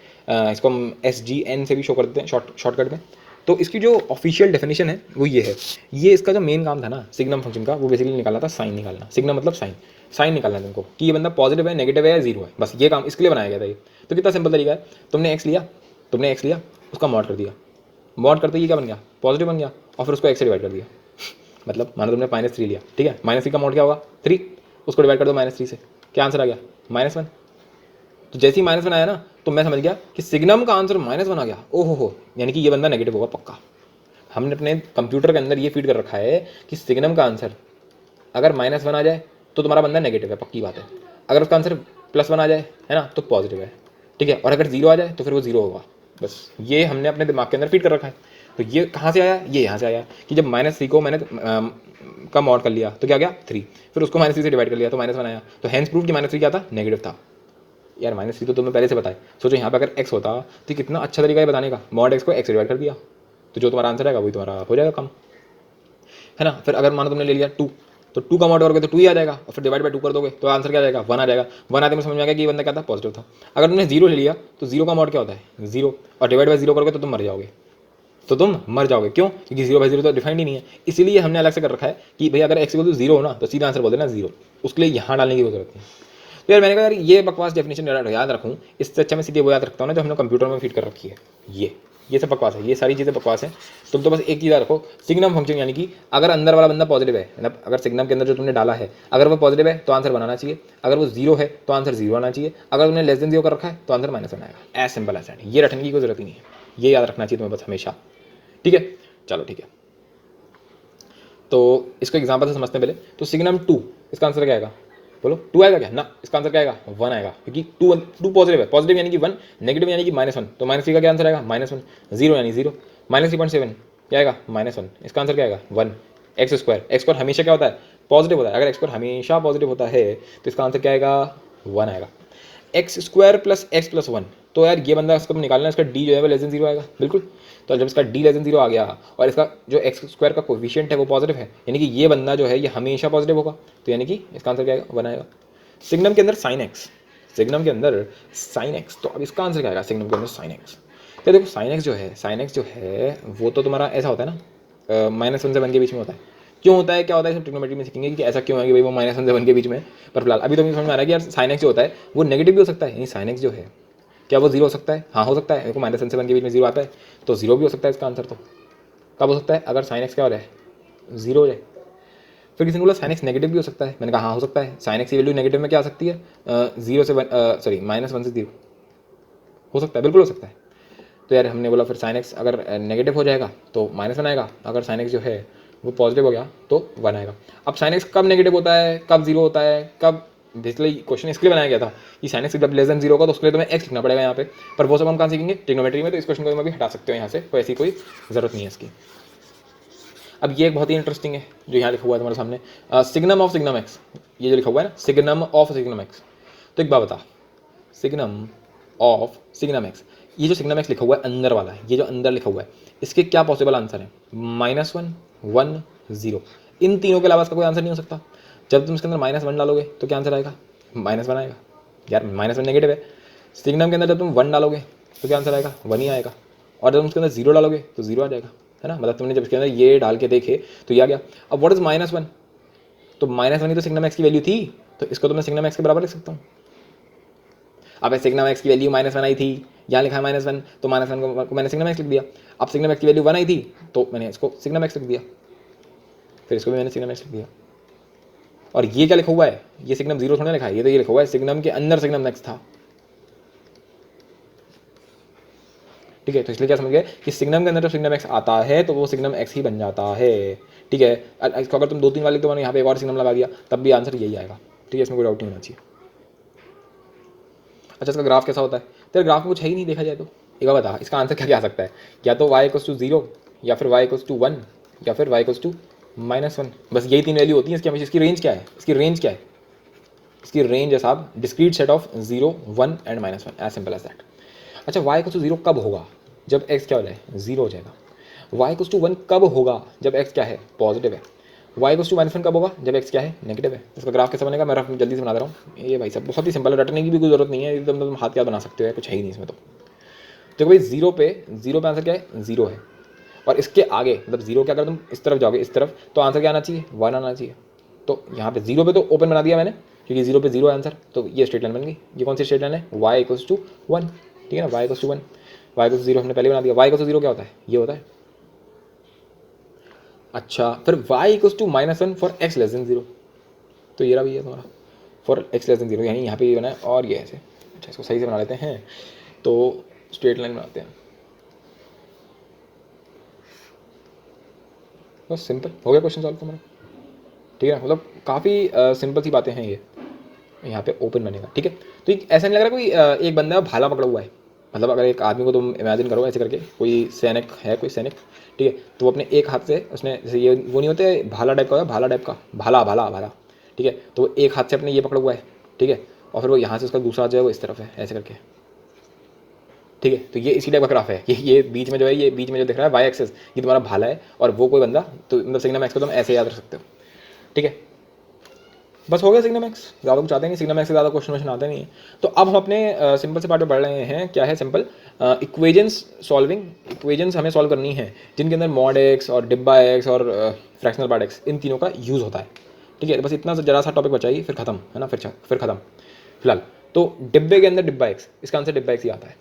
S1: इसको हम SGN से भी शो कर देते हैं शॉर्टकट में। तो इसकी जो ऑफिशियल डेफिनेशन है वो ये है, ये इसका जो मेन काम था ना सिग्नम फंक्शन का, वो बेसिकली निकालना था साइन निकालना, सिग्नम मतलब साइन निकालना है तुमको, कि ये बंदा पॉजिटिव है, नेगेटिव है या 0 है, बस ये काम इसके लिए बनाया गया था ये। तो कितना सिंपल तरीका है, तुमने x लिया, उसका मॉड कर दिया, मॉड करते ही क्या बन गया, पॉजिटिव बन गया, और फिर उसको x से डिवाइड कर दिया। मतलब मानो तुमने -3 लिया, ठीक है, -3 का मॉड क्या होगा 3, उसको डिवाइड कर दो -3 से, क्या आंसर आ गया -1। तो जैसे ही -1 आया ना, तो मैं समझ गया कि सिग्नम का आंसर -1 आ गया। ओहो हो, यानी कि ये बंदा नेगेटिव होगा पक्का। हमने अपने कंप्यूटर के अंदर ये फीड कर रखा है कि सिग्नम का आंसर अगर -1 आ जाए तो तुम्हारा बंदा नेगेटिव है, पक्की बात है। अगर उसका आंसर +1 आ जाए, है ना, तो पॉजिटिव है। ठीक है, और अगर 0 आ जाए तो फिर वो 0 होगा, बस ये हमने अपने दिमाग के अंदर फीड कर रखा है। तो ये कहाँ से आया, ये यहाँ से आया कि जब -3 को मैंने का मॉड कर लिया तो क्या गया 3, फिर उसको -3 से डिवाइड कर लिया तो -1 आया। तो हैंस प्रूफ कि -3 क्या था, नेगेटिव था। यार -3 तो तुम्हें पहले से बताया। सोचो यहाँ पे अगर x होता तो कितना अच्छा तरीका है बताने का, मॉड x को x से डिवाइड कर दिया, तो जो तुम्हारा आंसर आएगा वही तुम्हारा हो जाएगा काम, है ना। फिर अगर मानो तुमने ले लिया 2, तो 2 का मॉड करोगे तो 2 ही आ जाएगा, और फिर डिवाइड बाय 2 कर दोगे तो आंसर क्या आ जाएगा 1 आ जाएगा। 1 आते में समझ में आ गया कि ये बंदा क्या था, पॉजिटिव था। अगर तुमने 0 ले लिया तो 0 का मॉड क्या होता है 0, और डिवाइड बाय 0 करोगे तो तुम मर जाओगे, क्यों, क्योंकि 0/0 तो डिफाइंड ही नहीं है। इसीलिए हमने अलग से कर रखा है कि भाई अगर x = 0 हो ना तो सीधा आंसर बोल देना 0, उसके लिए यहाँ डालने की जरूरत नहीं। तो यार मैंने कहा यार ये बकवास डेफिनेशन याद रखूँ, इससे अच्छा मैं सीधे वो याद रखता हूँ ना जो हमने कंप्यूटर में फीड कर रखी है। ये सब बकवास है, ये सारी चीज़ें बकवास है। तुम तो बस एक चीज़ याद रखो, सिग्नम फंक्शन, यानी कि अगर अंदर वाला बंदा पॉजिटिव है, मतलब अगर सिग्नम के अंदर जो तुमने डाला है अगर वो पॉजिटिव है तो आंसर बनाना चाहिए, अगर वो 0 है तो आंसर 0 आना चाहिए, अगर तुमने <0 कर रखा है तो आंसर -1 आएगा। एज सिंपल एज दैट, ये रटने की कोई जरूरत ही नहीं है, ये याद रखना चाहिए तुम्हें बस हमेशा। ठीक है, चलो ठीक है, तो इसको एग्जाम्पल से समझते हैं पहले। तो सिग्नम 2, इसका आंसर क्या आएगा, बोलो 2 आएगा क्या, ना, इसका आंसर क्या आएगा 1 आएगा, क्योंकि 2 पॉजिटिव है, पॉजिटिव यानी कि 1, नेगेटिव यानी कि -1, तो -3 का क्या आंसर आएगा -1, 0 यानी 0, -3.7 क्या आएगा -1, इसका आंसर क्या आएगा 1। x² हमेशा क्या होता है, पॉजिटिव होता है, अगर x² हमेशा पॉजिटिव होता है तो इसका आंसर क्या आएगा 1 आएगा। x² + x + 1, तो यार ये बंदा इसको निकालना है, इसका d जो है वो <0 आएगा, बिल्कुल। तो जब इसका डी लेस देन 0 आ गया और इसका जो एक्स स्क्वायर का कोफिशिएंट है वो पॉजिटिव है, यानी कि ये बंदा जो है ये हमेशा पॉजिटिव होगा, तो यानी कि इसका आंसर क्या आएगा, 1 आएगा। सिग्नम के अंदर साइन एक्स, सिग्नम के अंदर साइन एक्स, तो अब इसका आंसर क्या आएगा, सिग्नम के अंदर साइन एक्स। तो देखो साइन एक्स जो है वो तो तुम्हारा ऐसा होता है ना, -1 से 1 के बीच में होता है। क्यों होता है, क्या होता है, सब ट्रिग्नोमेट्री में सीखेंगे कि ऐसा क्यों है कि भाई वो -1 से 1 के बीच में। पर फिलहाल अभी तो मुझे समझ में आ रहा है कि यार साइन एक्स जो होता है वो नेगेटिव भी हो सकता है, यानी साइन एक्स जो है क्या वो 0 हो सकता है, हाँ हो सकता है। देखो -1 से 1 के बीच में 0 आता है तो 0 भी हो सकता है इसका आंसर। तो कब हो सकता है, अगर साइन एक्स क्या हो रहा है, 0 हो जाए। फिर किसी ने बोला साइन एक्स नेगेटिव भी हो सकता है, मैंने कहा हाँ हो सकता है। साइन एक्स की वैल्यू नेगेटिव में क्या आ सकती है, 0 से 1 सॉरी -1 से 0 हो सकता है, बिल्कुल हो सकता है। तो यार हमने बोला फिर साइन एक्स अगर नेगेटिव हो जाएगा तो -1 आएगा, अगर साइन एक्स जो है वो पॉजिटिव हो गया तो 1 आएगा। अब साइन एक्स कब नेगेटिव होता है, कब 0 होता है, कब, बेसिकली क्वेश्चन इसके लिए बनाया गया था कि साइन एक्स जब लेस देन 0 होगा तो उसके लिए तुम्हें एक्स लिखना पड़ेगा यहाँ पे, पर वो सब हम कहाँ सीखेंगे, ट्रिग्नोमेट्री में। तो इस क्वेश्चन को तुम अभी हटा सकते हो यहाँ से, कोई ऐसी कोई ज़रूरत नहीं है इसकी। अब ये एक बहुत ही इंटरेस्टिंग है जो यहाँ लिखा हुआ है तुम्हारे सामने, सिग्नम ऑफ सिग्नम एक्स, ये जो लिखा हुआ है ना, सिग्नम ऑफ सिग्नम एक्स। तो एक बात बता, सिग्नम ऑफ सिग्नम एक्स, ये जो सिग्नम एक्स लिखा हुआ है अंदर वाला है, ये जो अंदर लिखा हुआ है, इसके क्या पॉसिबल आंसर है, -1 1 0, इन तीनों के अलावा इसका कोई आंसर नहीं हो सकता। जब तुम इसके अंदर -1 डालोगे तो क्या आंसर आएगा, -1 आएगा। यार -1 नेगेटिव है। सिग्नम के अंदर जब तुम 1 डालोगे तो क्या आंसर आएगा, 1 ही आएगा। और जब तुम इसके अंदर 0 डालोगे तो 0 आ जाएगा, है ना। मतलब तुमने जब इसके अंदर ये डाल के देखे तो ये आ गया। अब व्हाट इज -1, तो -1 ही तो सिग्नम एक्स की वैल्यू थी, तो इसको तो मैं सिग्नम एक्स के बराबर लिख सकता हूँ। अब सिग्नम एक्स की वैल्यू -1 आई थी, यहाँ लिखा है -1, तो -1 को मैंने सिग्नम एक्स लिख दिया। अब सिग्नम एक्स की वैल्यू 1 आई थी तो मैंने इसको सिग्नम एक्स लिख दिया, फिर इसको भी मैंने सिग्नम एक्स लिख दिया। और ये क्या लिखा हुआ है, ये सिग्नम 0 थोड़ा लिखा है, ये तो ये लिखा हुआ है सिग्नम के अंदर सिग्नम एक्स था। ठीक है, तो इसलिए क्या समझ गए कि सिग्नम के अंदर जब सिग्नम एक्स आता है तो वो सिग्नम एक्स ही बन जाता है। ठीक है, इसको अगर तुम 2-3 वाले तो मैंने यहाँ पे एक और सिग्नम लगा दिया तब भी आंसर यही आएगा। ठीक है, इसमें कोई डाउट नहीं होना चाहिए। अच्छा, इसका ग्राफ कैसा होता है, तेरे ग्राफ में कुछ है ही नहीं देखा जाए तो। एक बार बता, इसका आंसर क्या आ सकता है, या तो y = 0, या फिर y = 1, या फिर y = -1। बस यही 3 वैल्यू होती है इसकी। हमेशा इसकी रेंज क्या है, इसकी रेंज क्या है, इसकी रेंज है साहब discrete set of 0 1 and -1, as simple as that. अच्छा, y = 0 कब होगा, जब x क्या हो जाए, 0 हो जाएगा। y = 1 कब होगा, जब x क्या है, पॉजिटिव है। y = -1 कब होगा, जब x क्या है, नेगेटिव है। इसका ग्राफ कैसे बनेगा, मैं रफ जल्दी से बना दे रहा हूँ। ये भाई सब बहुत ही सिंपल है, रटने की भी कोई जरूरत नहीं है, एकदम तुम हाथ क्या बना सकते हो, कुछ है ही नहीं इसमें। तो देखो भाई, 0 पे आंसर क्या है, 0 है। और इसके आगे मतलब 0 के अगर तुम इस तरफ जाओगे, इस तरफ, तो आंसर क्या आना चाहिए, 1 आना चाहिए। तो यहाँ पे 0 पे तो ओपन बना दिया मैंने, क्योंकि 0 पे 0 आंसर, तो ये स्ट्रेट लाइन बन गई। ये कौन सी स्ट्रेट लाइन है, y = 1, ठीक है ना, y = 1, y = 0 हमने पहले बना दिया। y = 0 क्या होता है, ये होता है। अच्छा, फिर y = -1 फॉर x < 0, तो ये रहा भी है तुम्हारा फॉर x < 0, यानी यहाँ पे ये बना है और ये ऐसे। अच्छा, इसको सही से बना लेते हैं, तो स्ट्रेट लाइन बनाते हैं। बस सिंपल हो गया क्वेश्चन सॉल्व तुम्हारा। ठीक है, मतलब काफ़ी सिंपल सी बातें हैं ये। यहाँ पे ओपन बनेगा, ठीक है। तो ऐसा नहीं लग रहा कोई एक बंदा भाला पकड़ा हुआ है। मतलब अगर एक आदमी को तुम इमेजिन करो ऐसे करके, कोई सैनिक है, कोई सैनिक, ठीक है, तो वो अपने एक हाथ से उसने, जैसे ये वो नहीं होते भाला टाइप का होता है, भाला टाइप का, भाला भाला भाला, ठीक है, तो वो एक हाथ से अपने ये पकड़ा हुआ है, ठीक है, और फिर वो यहाँ से उसका दूसरा हाथ जो है वो इस तरफ है, ऐसे करके। ठीक है, तो ये इसी टाइप का ग्राफ है। ये बीच में जो है, ये बीच में जो दिख रहा है वाई एक्सेस, ये तुम्हारा भाला है, और वो कोई बंदा, तो मतलब सिग्नम एक्स को तुम ऐसे याद रख सकते हो। ठीक है, बस हो गया सिग्नम एक्स, ज़्यादा कुछ आते नहीं, सिग्नम एक्स से ज़्यादा क्वेश्चन आते नहीं है। तो अब हम अपने सिंपल से पार्ट में बढ़ रहे हैं। क्या है सिंपल इक्वेजन्स सॉल्विंग। इक्वेजन्स हमें सॉल्व करनी है जिनके अंदर मॉड एक्स और डिब्बा एक्स और फ्रैक्शनल पार्ट एक्स, इन तीनों का यूज़ होता है। ठीक है, बस इतना जरा सा टॉपिक बचाइए, फिर खत्म, है ना, फिर खत्म फिलहाल। तो डिब्बे के अंदर डिब्बा एक्स, इसका आंसर डिब्बा एक्स ही आता है।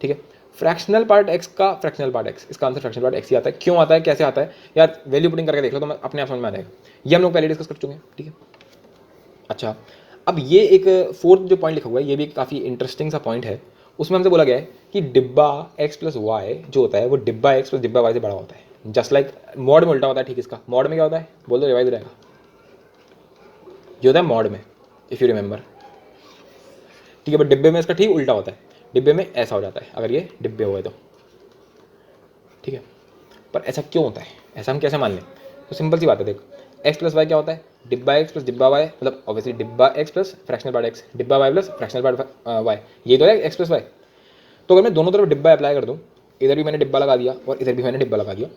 S1: ठीक है, फ्रैक्शनल पार्ट एक्स का फ्रैक्शनल पार्ट एक्स, इसका आंसर फ्रैक्शनल पार्ट एक्स ही आता है। क्यों आता है, कैसे आता है, यार वैल्यू पुटिंग करके देख लो तो मैं अपने आप समझ में आ जाएगा। ये हम लोग पहले डिस्कस कर चुके हैं। ठीक है, अच्छा, अब ये एक फोर्थ जो पॉइंट लिखा हुआ है, ये भी काफ़ी इंटरेस्टिंग सा पॉइंट है। उसमें हमसे बोला गया है कि डिब्बा एक्स प्लस वाई जो होता है वो डिब्बा एक्स प्लस डिब्बा वाई से बड़ा होता है। जस्ट लाइक मॉड में उल्टा होता है। ठीक, इसका मॉड में क्या होता है, बोल दो, रिवाइज रहेगा। ये होता है मॉड में, इफ़ यू रिमेंबर। ठीक है, बट डिब्बे में इसका ठीक उल्टा होता है। डिब्बे में ऐसा हो जाता है अगर ये डिब्बे हुए तो। ठीक है, पर ऐसा क्यों होता है, ऐसा हम कैसे मान लें। तो सिंपल सी बात है, देख, एक्स प्लस वाई क्या होता है, डिब्बा एक्स प्लस डिब्बा वाई, मतलब ऑब्वियसली डिब्बा X plus fractional part X, डिब्बा Y plus fractional part Y, ये तो है एक्स प्लस वाई। तो अगर मैं दोनों तरफ डिब्बा अप्लाई कर दूँ इधर भी मैंने डिब्बा लगा दिया और इधर भी मैंने डिब्बा लगा दिया,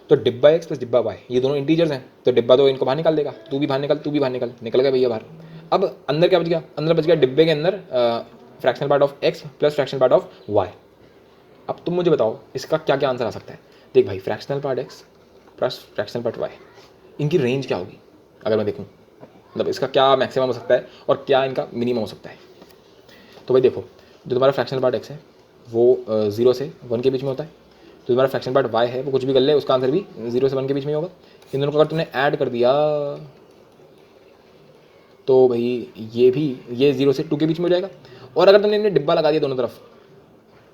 S1: तो डिब्बा एक्स प्लस डिब्बा वाई ये दोनों इंटीजर्स हैं, तो डिब्बा तो इनको बाहर निकाल देगा, तू भी बाहर निकल, तू भी बाहर निकल, निकल गया भैया बाहर। अब अंदर क्या बच गया, अंदर बच गया डिब्बे के अंदर fractional part of X plus fractional part of Y. अब तुम मुझे बताओ इसका क्या क्या आंसर आ सकता है। देख भाई, fractional part X plus fractional part Y, इनकी रेंज क्या होगी अगर मैं देखूँ, मतलब इसका क्या मैक्सिमम हो सकता है और क्या इनका मिनिमम हो सकता है। तो भाई देखो, जो तुम्हारा फ्रैक्शनल पार्ट एक्स है वो 0 से 1 के बीच में होता है, जो तुम्हारा फ्रैक्शनल पार्ट वाई है वो कुछ भी कर ले उसका आंसर भी 0 से 1 के बीच में होगा। इन दोनों को अगर तुमने ऐड कर दिया तो भाई ये 0 से 2 के बीच में हो जाएगा। और अगर तुमने इन्हें डिब्बा लगा दिया दोनों तरफ,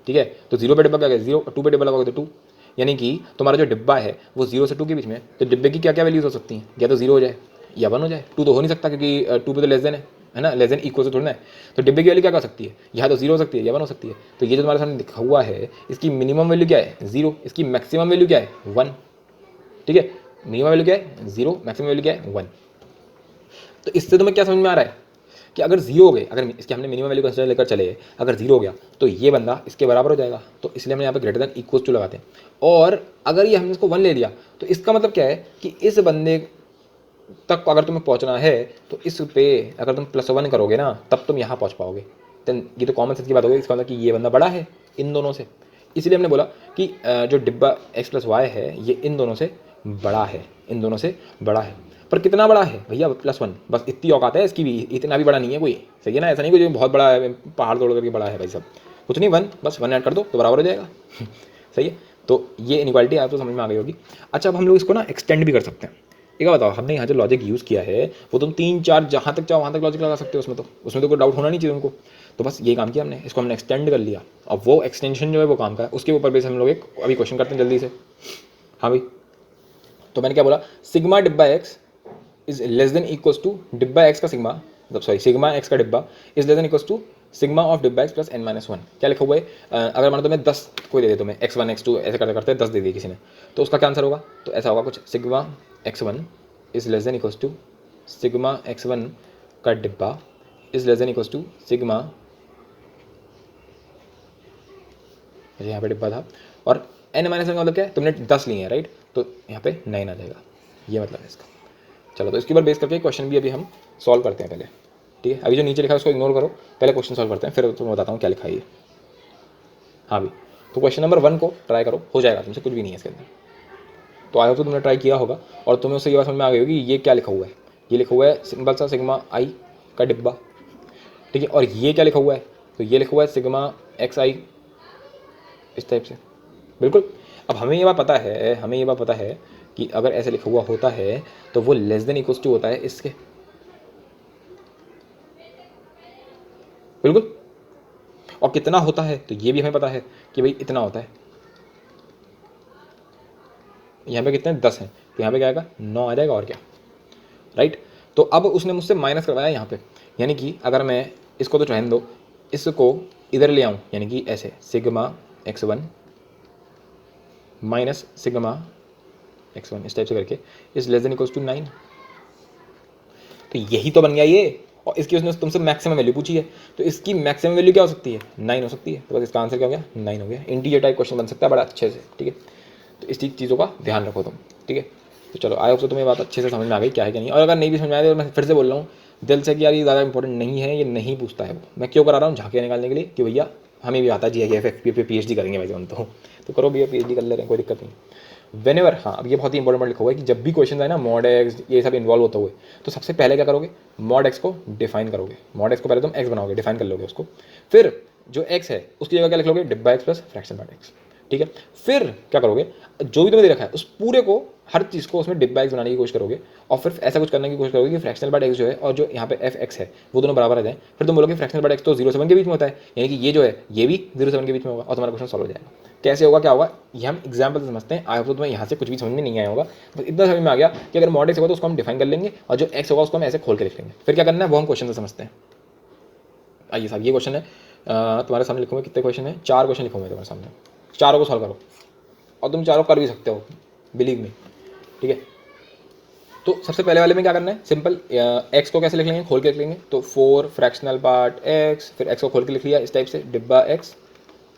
S1: ठीक है, तो 0 पे डिब्बा क्या है 0, 2 पे डिब्बा लगाओगे तो 2, यानी कि तुम्हारा जो डिब्बा है वो 0 से 2 के बीच में है, तो डिब्बे की क्या क्या वैल्यूज हो सकती हैं, या तो 0 हो जाए या 1 हो जाए, 2 तो हो नहीं सकता क्योंकि 2 पे तो लेस देन है ना, लेस देन इक्वल से थोड़ा है। तो डिब्बे की वैल्यू क्या कर सकती है, यहाँ तो 0 हो सकती है या 1 हो सकती है। तो ये जो तुम्हारे सामने लिखा हुआ है इसकी मिनिमम वैल्यू क्या है 0, इसकी मैक्सिमम वैल्यू क्या है 1, ठीक है, मिनिमम वैल्यू क्या है 0, मैक्सिमम वैल्यू क्या है 1। तो इससे तुम्हें क्या समझ में आ रहा है कि अगर 0 हो गए, अगर इसके हमने मिनिमम वैल्यू कंसिडर लेकर चले, अगर 0 हो गया तो ये बंदा इसके बराबर हो जाएगा, तो इसलिए हमने यहाँ पे ग्रेटर देन इक्वल टू लगाते हैं। और अगर ये हमने इसको 1 ले लिया तो इसका मतलब क्या है कि इस बंदे तक अगर तुम्हें पहुंचना है तो इस पे अगर तुम +1 करोगे ना तब तुम यहाँ पहुंच पाओगे। देन ये तो कॉमन सेंस की बात होगी, इसका मतलब कि ये बंदा बड़ा है इन दोनों से, इसलिए हमने बोला कि जो डिब्बा x प्लस वाई है ये इन दोनों से बड़ा है, इन दोनों से बड़ा है। पर कितना बड़ा है भैया, +1, बस इतनी औकात है इसकी भी, इतना भी बड़ा नहीं है कोई, सही है ना, ऐसा नहीं कोई बहुत बड़ा है पहाड़ तोड़ करके बड़ा है भाई सब, कुछ नहीं, 1, बस 1 ऐड कर दो तो बराबर हो जाएगा। सही है, तो ये इनइक्वालिटी आप तो समझ में आ गई होगी। अच्छा, अब हम लोग इसको ना एक्सटेंड भी कर सकते हैं। एक बताओ, हमने यहाँ जो लॉजिक यूज़ किया है वो तुम 3 4 जहाँ तक चाहो वहाँ तक लॉजिक लगा सकते हो, उसमें तो कोई डाउट होना नहीं चाहिए उनको। तो बस ये काम किया हमने, इसको हमने एक्सटेंड कर लिया, अब वो एक्सटेंशन जो है वो काम का है, उसके ऊपर बेस हम लोग एक अभी क्वेश्चन करते हैं जल्दी से। हाँ भाई, तो मैंने क्या बोला, सिग्मा डिब्बा X is less than equals to डिब्बा एक्स का सिग्मा, मतलब सॉरी सिग्मा एक्स का डिब्बा is less than equals to sigma of डिब्बा एक्स प्लस n-1। क्या लिखा हुआ है, अगर मानो तुम्हें 10 कोई दे दे, तुम्हें x1 x2 ऐसे करते करते 10 दे दिए किसी ने, तो उसका क्या आंसर होगा, तो ऐसा होगा कुछ, sigma x1 is less than equals to sigma x1 का डिब्बा is less than equals to sigma, यहाँ पे डिब्बा था और n-1 का मतलब क्या है, तुमने 10 लिए हैं राइट, तो यहाँ पे 9 आ जाएगा, ये मतलब है इसका। चलो, तो इसके ऊपर बेस करके क्वेश्चन भी अभी हम सॉल्व करते हैं पहले, ठीक है। अभी जो नीचे लिखा है उसको इग्नोर करो, पहले क्वेश्चन सॉल्व करते हैं, फिर तुम्हें बताता हूँ क्या लिखा है ये। हाँ भी, तो क्वेश्चन नंबर 1 को ट्राई करो, हो जाएगा तुमसे, कुछ भी नहीं है इसके अंदर। तो आई होप तो तुमने ट्राई किया होगा और तुम्हें उससे ये बात समझ में आ गई होगी ये क्या लिखा हुआ है। ये लिखा हुआ है सिंपल सा सिग्मा आई का डिब्बा, ठीक है, और ये क्या लिखा हुआ है, तो ये लिखा हुआ है सिग्मा एक्स आई, इस टाइप से, बिल्कुल। अब हमें ये बात पता है कि अगर ऐसे लिखा हुआ होता है तो वो लेस देन इक्वल्स टू होता है इसके, बिल्कुल। और कितना होता है तो ये भी हमें पता है कि भाई इतना होता है, यहाँ पे कितने 10 हैं, तो यहाँ पे क्या आएगा 9 आ जाएगा, और क्या, राइट। तो अब उसने मुझसे माइनस करवाया यहाँ पे, यानी कि अगर मैं इसको तो रहने दो, इसको इधर ले आऊँ, यानी कि ऐसे sigma x1 minus sigma x1 इस टाइप से करके is less than equals to 9, तो यही तो बन गया ये। और इसकी उसने तुमसे मैक्सिमम वैल्यू पूछी है, तो इसकी मैक्सिमम वैल्यू क्या हो सकती है 9 हो सकती है, तो बस इसका आंसर क्या हो गया 9 हो गया। इंटीजर टाइप क्वेश्चन बन सकता है बड़ा अच्छे से, ठीक है। तो इस चीज़ों का ध्यान रखो तुम, ठीक है। तो चलो, आई होप तो तुम्हें बात अच्छे से समझ में आ गई क्या है क्या नहीं। और अगर नहीं भी समझ में आए तो मैं फिर से बोल रहा हूँ दिल से कि यार ये ज़्यादा इंपॉर्टेंट नहीं है, ये नहीं पूछता है वो, मैं क्यों करा रहा हूँ झांकियाँ निकालने के लिए कि भैया हमें भी आता है GIF पे PhD करेंगे वैसे हम तो करो भैया PhD कर ले रहे हैं, कोई दिक्कत नहीं। वेनेवर, हाँ, अब ये बहुत ही इंपॉर्टेंट लिखा हुआ है कि जब भी क्वेश्चन आए ना मॉड एक्स ये सब इन्वॉल्व होता हुए, तो सबसे पहले क्या करोगे, मॉड एक्स को डिफाइन करोगे। मॉड एक्स को पहले तुम एक्स बनाओगे, डिफाइन कर लोगे उसको, फिर जो एक्स है उसकी जगह क्या लिख लोगे, डिब्बा X plus fraction part x, ठीक है। फिर क्या करोगे, जो भी तुम्हें दे रखा है उस पूरे को, हर चीज़ को उसमें डिब्बा एक्स बनाने की कोशिश करोगे, और फिर ऐसा कुछ करने की कोशिश करोगे कि फ्रैक्शनल पार्ट एक्स जो है और जो यहाँ पे एफ एक्स है वो दोनों बराबर आ जाए। फिर तुम बोलोगे फ्रैक्शनल पार्ट एक्स तो 0 से 1 के बीच में होता है, यानी कि ये जो है ये भी 0 से 1 के बीच में होगा, और तुम्हारा क्वेश्चन सॉल्व हो जाएगा। कैसे होगा, क्या होगा, ये हम एग्जाम्पल से समझते हैं। आई होप तो तुम्हें यहाँ से कुछ भी समझ में नहीं आया होगा, बस इतना समझ में आ गया कि अगर मॉड एक्स होगा तो उसको हम डिफाइन कर लेंगे, और जो एक्स होगा उसको हम ऐसे खोल के लिख लेंगे। फिर क्या करना है वो हम क्वेश्चन से समझते हैं। आइए साहब, ये क्वेश्चन है तुम्हारे सामने लिखूंगा, कितने क्वेश्चन है, 4 क्वेश्चन लिखूंगा तुम्हारे सामने, चारों को सॉल्व करो, और तुम चारों कर भी सकते हो, बिलीव मी, ठीक है। तो सबसे पहले वाले में क्या करना है, सिंपल, एक्स को कैसे लिख लेंगे, खोल के लिख लेंगे, तो 4 फ्रैक्शनल पार्ट एक्स, फिर एक्स को खोल के लिख लिया इस टाइप से, डिब्बा X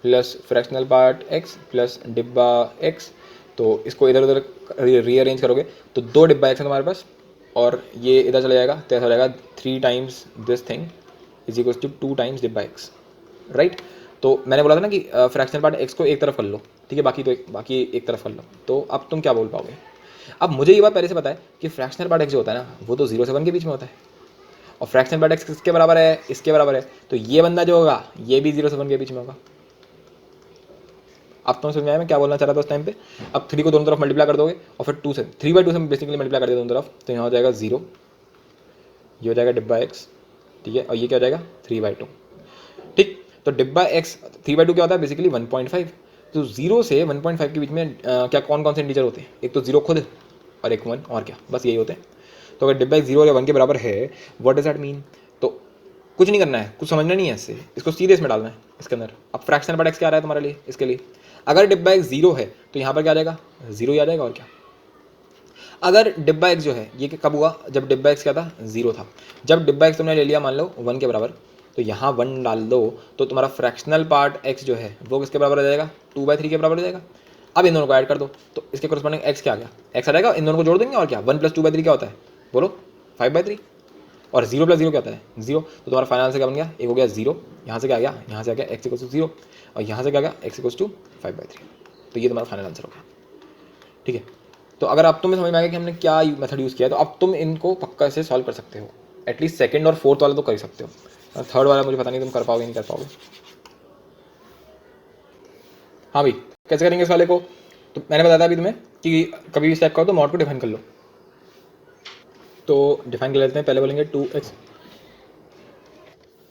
S1: plus fractional part X plus डिब्बा एक्स। तो इसको इधर उधर रीअरेंज करोगे तो 2 डिब्बा एक्स है तुम्हारे पास, और ये इधर चला जाएगा तो ऐसा हो जाएगा 3 times this thing is equal to 2 times डिब्बा एक्स, राइट। तो मैंने बोला था ना कि फ्रैक्शनल पार्ट एक्स को एक तरफ कर लो, ठीक है, बाकी एक तरफ कर लो। तो अब तुम क्या बोल पाओगे? अब मुझे ये बात पहले से पता है कि फ्रैक्शनल पार्ट एक्स जो होता है ना वो तो 0 से 1 के बीच में होता है, और फ्रैक्शनल पार्ट एक्स किसके बराबर है? इसके बराबर है। तो ये बंदा जो होगा ये भी 0 से 1 के बीच में होगा। अब तुम समझ में आया मैं क्या बोलना चाह रहा था उस टाइम पे? अब 3 को दोनों तरफ मल्टीप्लाई कर दोगे और फिर 2 से 3/2 से बेसिकली मल्टीप्लाई कर दिया दोनों तरफ, तो यहाँ हो जाएगा 0, ये हो जाएगा डिब्बा एक्स, ठीक है, और ये क्या हो जाएगा 3/2, ठीक। तो डिब्बा एक्स 3/2 क्या होता है? बेसिकली 1.5। तो 0 से 1.5 के बीच में क्या कौन कौन से इंटीजर होते हैं? एक तो 0 खुद और एक 1, और क्या, बस यही होते हैं। तो अगर डिब्बा 0 या 1 के बराबर है, व्हाट डज दैट मीन? तो कुछ नहीं करना है, कुछ समझना नहीं है इससे, इसको सीधे इसमें डालना है इसके अंदर। अब फ्रैक्शनल पार्ट एक्स क्या आ रहा है तुम्हारे लिए? इसके लिए अगर डिब्बा एक्स 0 है तो यहाँ पर क्या आ जाएगा? 0 ही आ जाएगा, और क्या। अगर डिब्बा एक्स जो है ये कब हुआ? जब डिब्बा एक्स क्या था? 0 था। जब डिब्बा एक्स तुमने ले लिया मान लो 1 के बराबर, तो यहाँ 1 डाल दो तो तुम्हारा फ्रैक्शनल पार्ट एक्स जो है वो किसके बराबर आ जाएगा? 2/3 के बराबर हो जाएगा। अब इन दोनों को ऐड कर दो तो इसके कोरस्पॉन्डिंग एक्स क्या आ गया? एक्स आ जाएगा, इन दोनों को जोड़ देंगे, और क्या। 1 + 2/3 क्या होता है? बोलो 5/3। और 0 + 0 क्या होता है? 0। तो तुम्हारा फाइनल आंसर क्या बन गया? एक हो गया 0, यहाँ से क्या आ गया? यहाँ से आ गया x = 0, और यहाँ से क्या आ गया? x = 5/3। तो ये तुम्हारा फाइनल आंसर होगा, ठीक है। तो अगर अब तुम्हें समझ में आ गया कि हमने क्या मेथड यूज़ किया है, तो अब तुम इनको पक्का से सॉल्व कर सकते हो। एटलीस्ट सेकंड और फोर्थ वाला तो कर ही सकते हो, और थर्ड वाला मुझे पता नहीं तुम कर पाओगे नहीं कर पाओगे। हाँ भाई, कैसे करेंगे इस वाले को? तो मैंने बताया था अभी तुम्हें कि कभी भी स्टेप करो तो मॉड को डिफाइन कर लो। तो डिफाइन कर लेते हैं, पहले बोलेंगे 2x।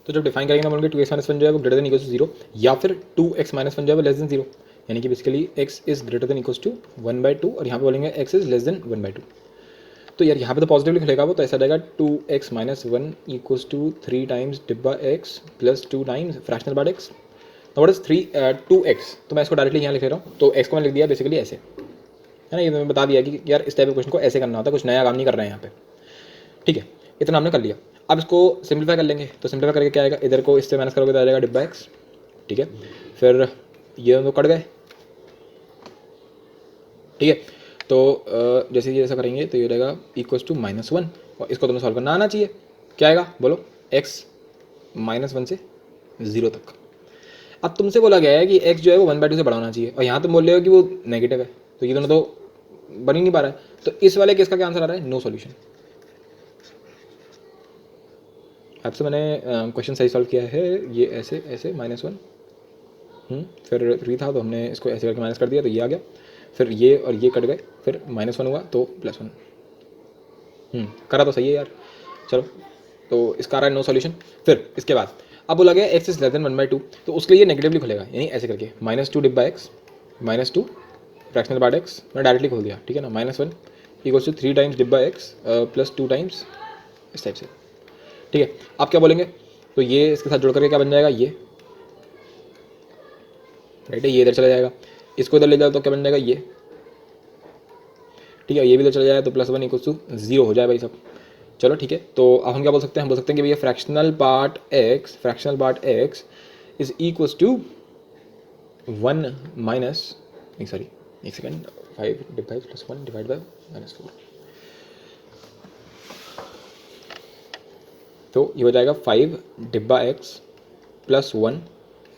S1: तो जब डिफाइन करेंगे ना बोलेंगे 2x - 1 जो है वो ग्रेटर देन इक्वल टू 0, या फिर 2x - 1 जो है वो लेस देन 0, यानी कि basically x is greater than equal to 1/2, और यहाँ पे बोलेंगे x इज लेस देन 1/2। तो यार यहाँ पे तो पॉजिटिवली खुलेगा वो, तो ऐसा जाएगा 2x - 1 इक्वल्स टू 3 टाइम्स डिब्बा x plus 2 times fractional part x। तो व्हाट इज 2x? तो मैं इसको डायरेक्टली यहाँ लिख रहा हूँ, तो x को मैंने लिख दिया बेसिकली ऐसे, है ना। ये मैंने बता दिया कि यार इस टाइप के क्वेश्चन को ऐसे करना होता है, कुछ नया काम नहीं कर रहे हैं यहाँ पे, ठीक है। इतना हमने कर लिया। अब इसको सिंप्लीफाई कर लेंगे, तो सिंप्लीफाई करके क्या आएगा? इधर को इससे माइनस करोगे तो आ जाएगा डिब्बा एक्स, ठीक है। फिर ये दोनों कट गए, ठीक है। तो जैसे ये ऐसा करेंगे तो ये हो जाएगा इक्वल्स टू -1, और इसको तुम्हें सॉल्व करना आना चाहिए। क्या आएगा बोलो? x -1 से 0 तक। अब तुमसे बोला गया है कि x जो है वो 1/2 से बड़ा होना चाहिए, और यहाँ तुम बोल रहे हो कि वो नेगेटिव है, तो ये दोनों तो बन ही नहीं पा रहा है। तो इस वाले केस का क्या आंसर आ रहा है? No solution. आपसे मैंने क्वेश्चन सही सॉल्व किया है, ये ऐसे ऐसे -1, फिर 3 था तो हमने इसको ऐसे करके माइनस कर दिया तो ये आ गया, फिर ये और ये कट गए, फिर -1 हुआ तो +1। करा तो सही है यार, चलो। तो इसका आ रहा है नो सॉल्यूशन। फिर इसके बाद अब बोला गया x इज लेस देन 1/2, तो उसके लिए नेगेटिवली खुलेगा, यानी ऐसे करके -2 डिब्बा x -2 फ्रैक्शनल पार्ट x, मैंने डायरेक्टली खोल दिया, ठीक है ना। -1 इक्वल्स टू 3 टाइम्स डिब्बा x प्लस 2 टाइम्स इस टाइप से, ठीक है। आप क्या बोलेंगे? तो ये इसके साथ जुड़ करके क्या बन जाएगा? ये राइट है, ये इधर चला जाएगा, इसको इधर ले जाओ तो क्या बन जाएगा? ये, ठीक है। ये भी इधर चला जाएगा तो +1 इक्वल्स टू 0 हो जाए भाई सब, चलो ठीक है। तो अब हम क्या बोल सकते हैं? हम बोल सकते हैं कि भैया fractional part x is equals to 1 minus, नहीं सॉरी एक second, 5 divide by +1 divide by -4, तो ये हो जाएगा 5 डिब्बा x प्लस 1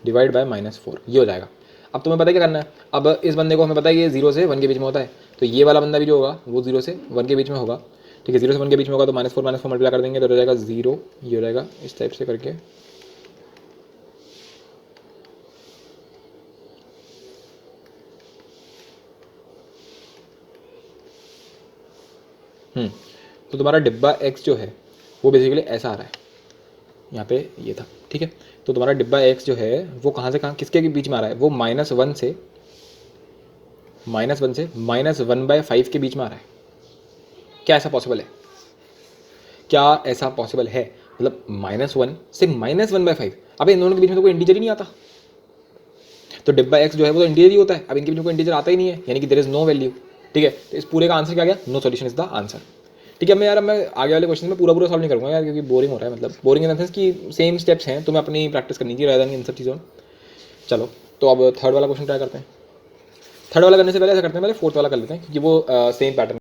S1: डिवाइड बाय -4, ये हो जाएगा। अब तुम्हें पता है क्या करना है? अब इस बंदे को हमें पता है कि ये 0 से 1 के बीच में होता है, तो ये वाला बंदा भी जो होगा वो 0 से 1 के बीच में होगा, ठीक है। 0 से 1 के बीच में होगा तो -4 मल्टीप्लाई कर देंगे तो हो जाएगा 0, ये हो जाएगा इस टाइप से करके, तो तुम्हारा डिब्बा x जो है वो बेसिकली ऐसा आ रहा है, यहाँ पे ये था, ठीक है। तो तुम्हारा डिब्बा x जो है वो कहाँ से कहाँ किसके बीच में आ रहा है? वो -1 से -1/5 के बीच में आ रहा है। क्या ऐसा पॉसिबल है? क्या ऐसा पॉसिबल है? मतलब -1 से -1/5, अब इन दोनों के बीच में तो कोई इंटीजर ही नहीं आता, तो डिब्बा x जो है वो तो इंटीजर ही होता है, अब इनके बीच में कोई इंटीजर आता ही नहीं है, यानी कि देयर इज नो वैल्यू, ठीक है। तो इस पूरे का आंसर क्या गया? No solution is the answer, ठीक है। अब मैं आगे वाले क्वेश्चन में पूरा सॉल्व नहीं करूँगा यार, क्योंकि बोरिंग हो रहा है, मतलब बोरिंग इन द सेंस कि सेम स्टेप्स हैं, तुम्हें अपनी प्रैक्टिस करनी चाहिए रादर देन इन सब चीज़ों में। चलो तो अब थर्ड वाला क्वेश्चन ट्राई करते हैं। थर्ड वाला करने से पहले ऐसा करते हैं, पहले फोर्थ वाला कर लेते हैं क्योंकि वो सेम पैटर्न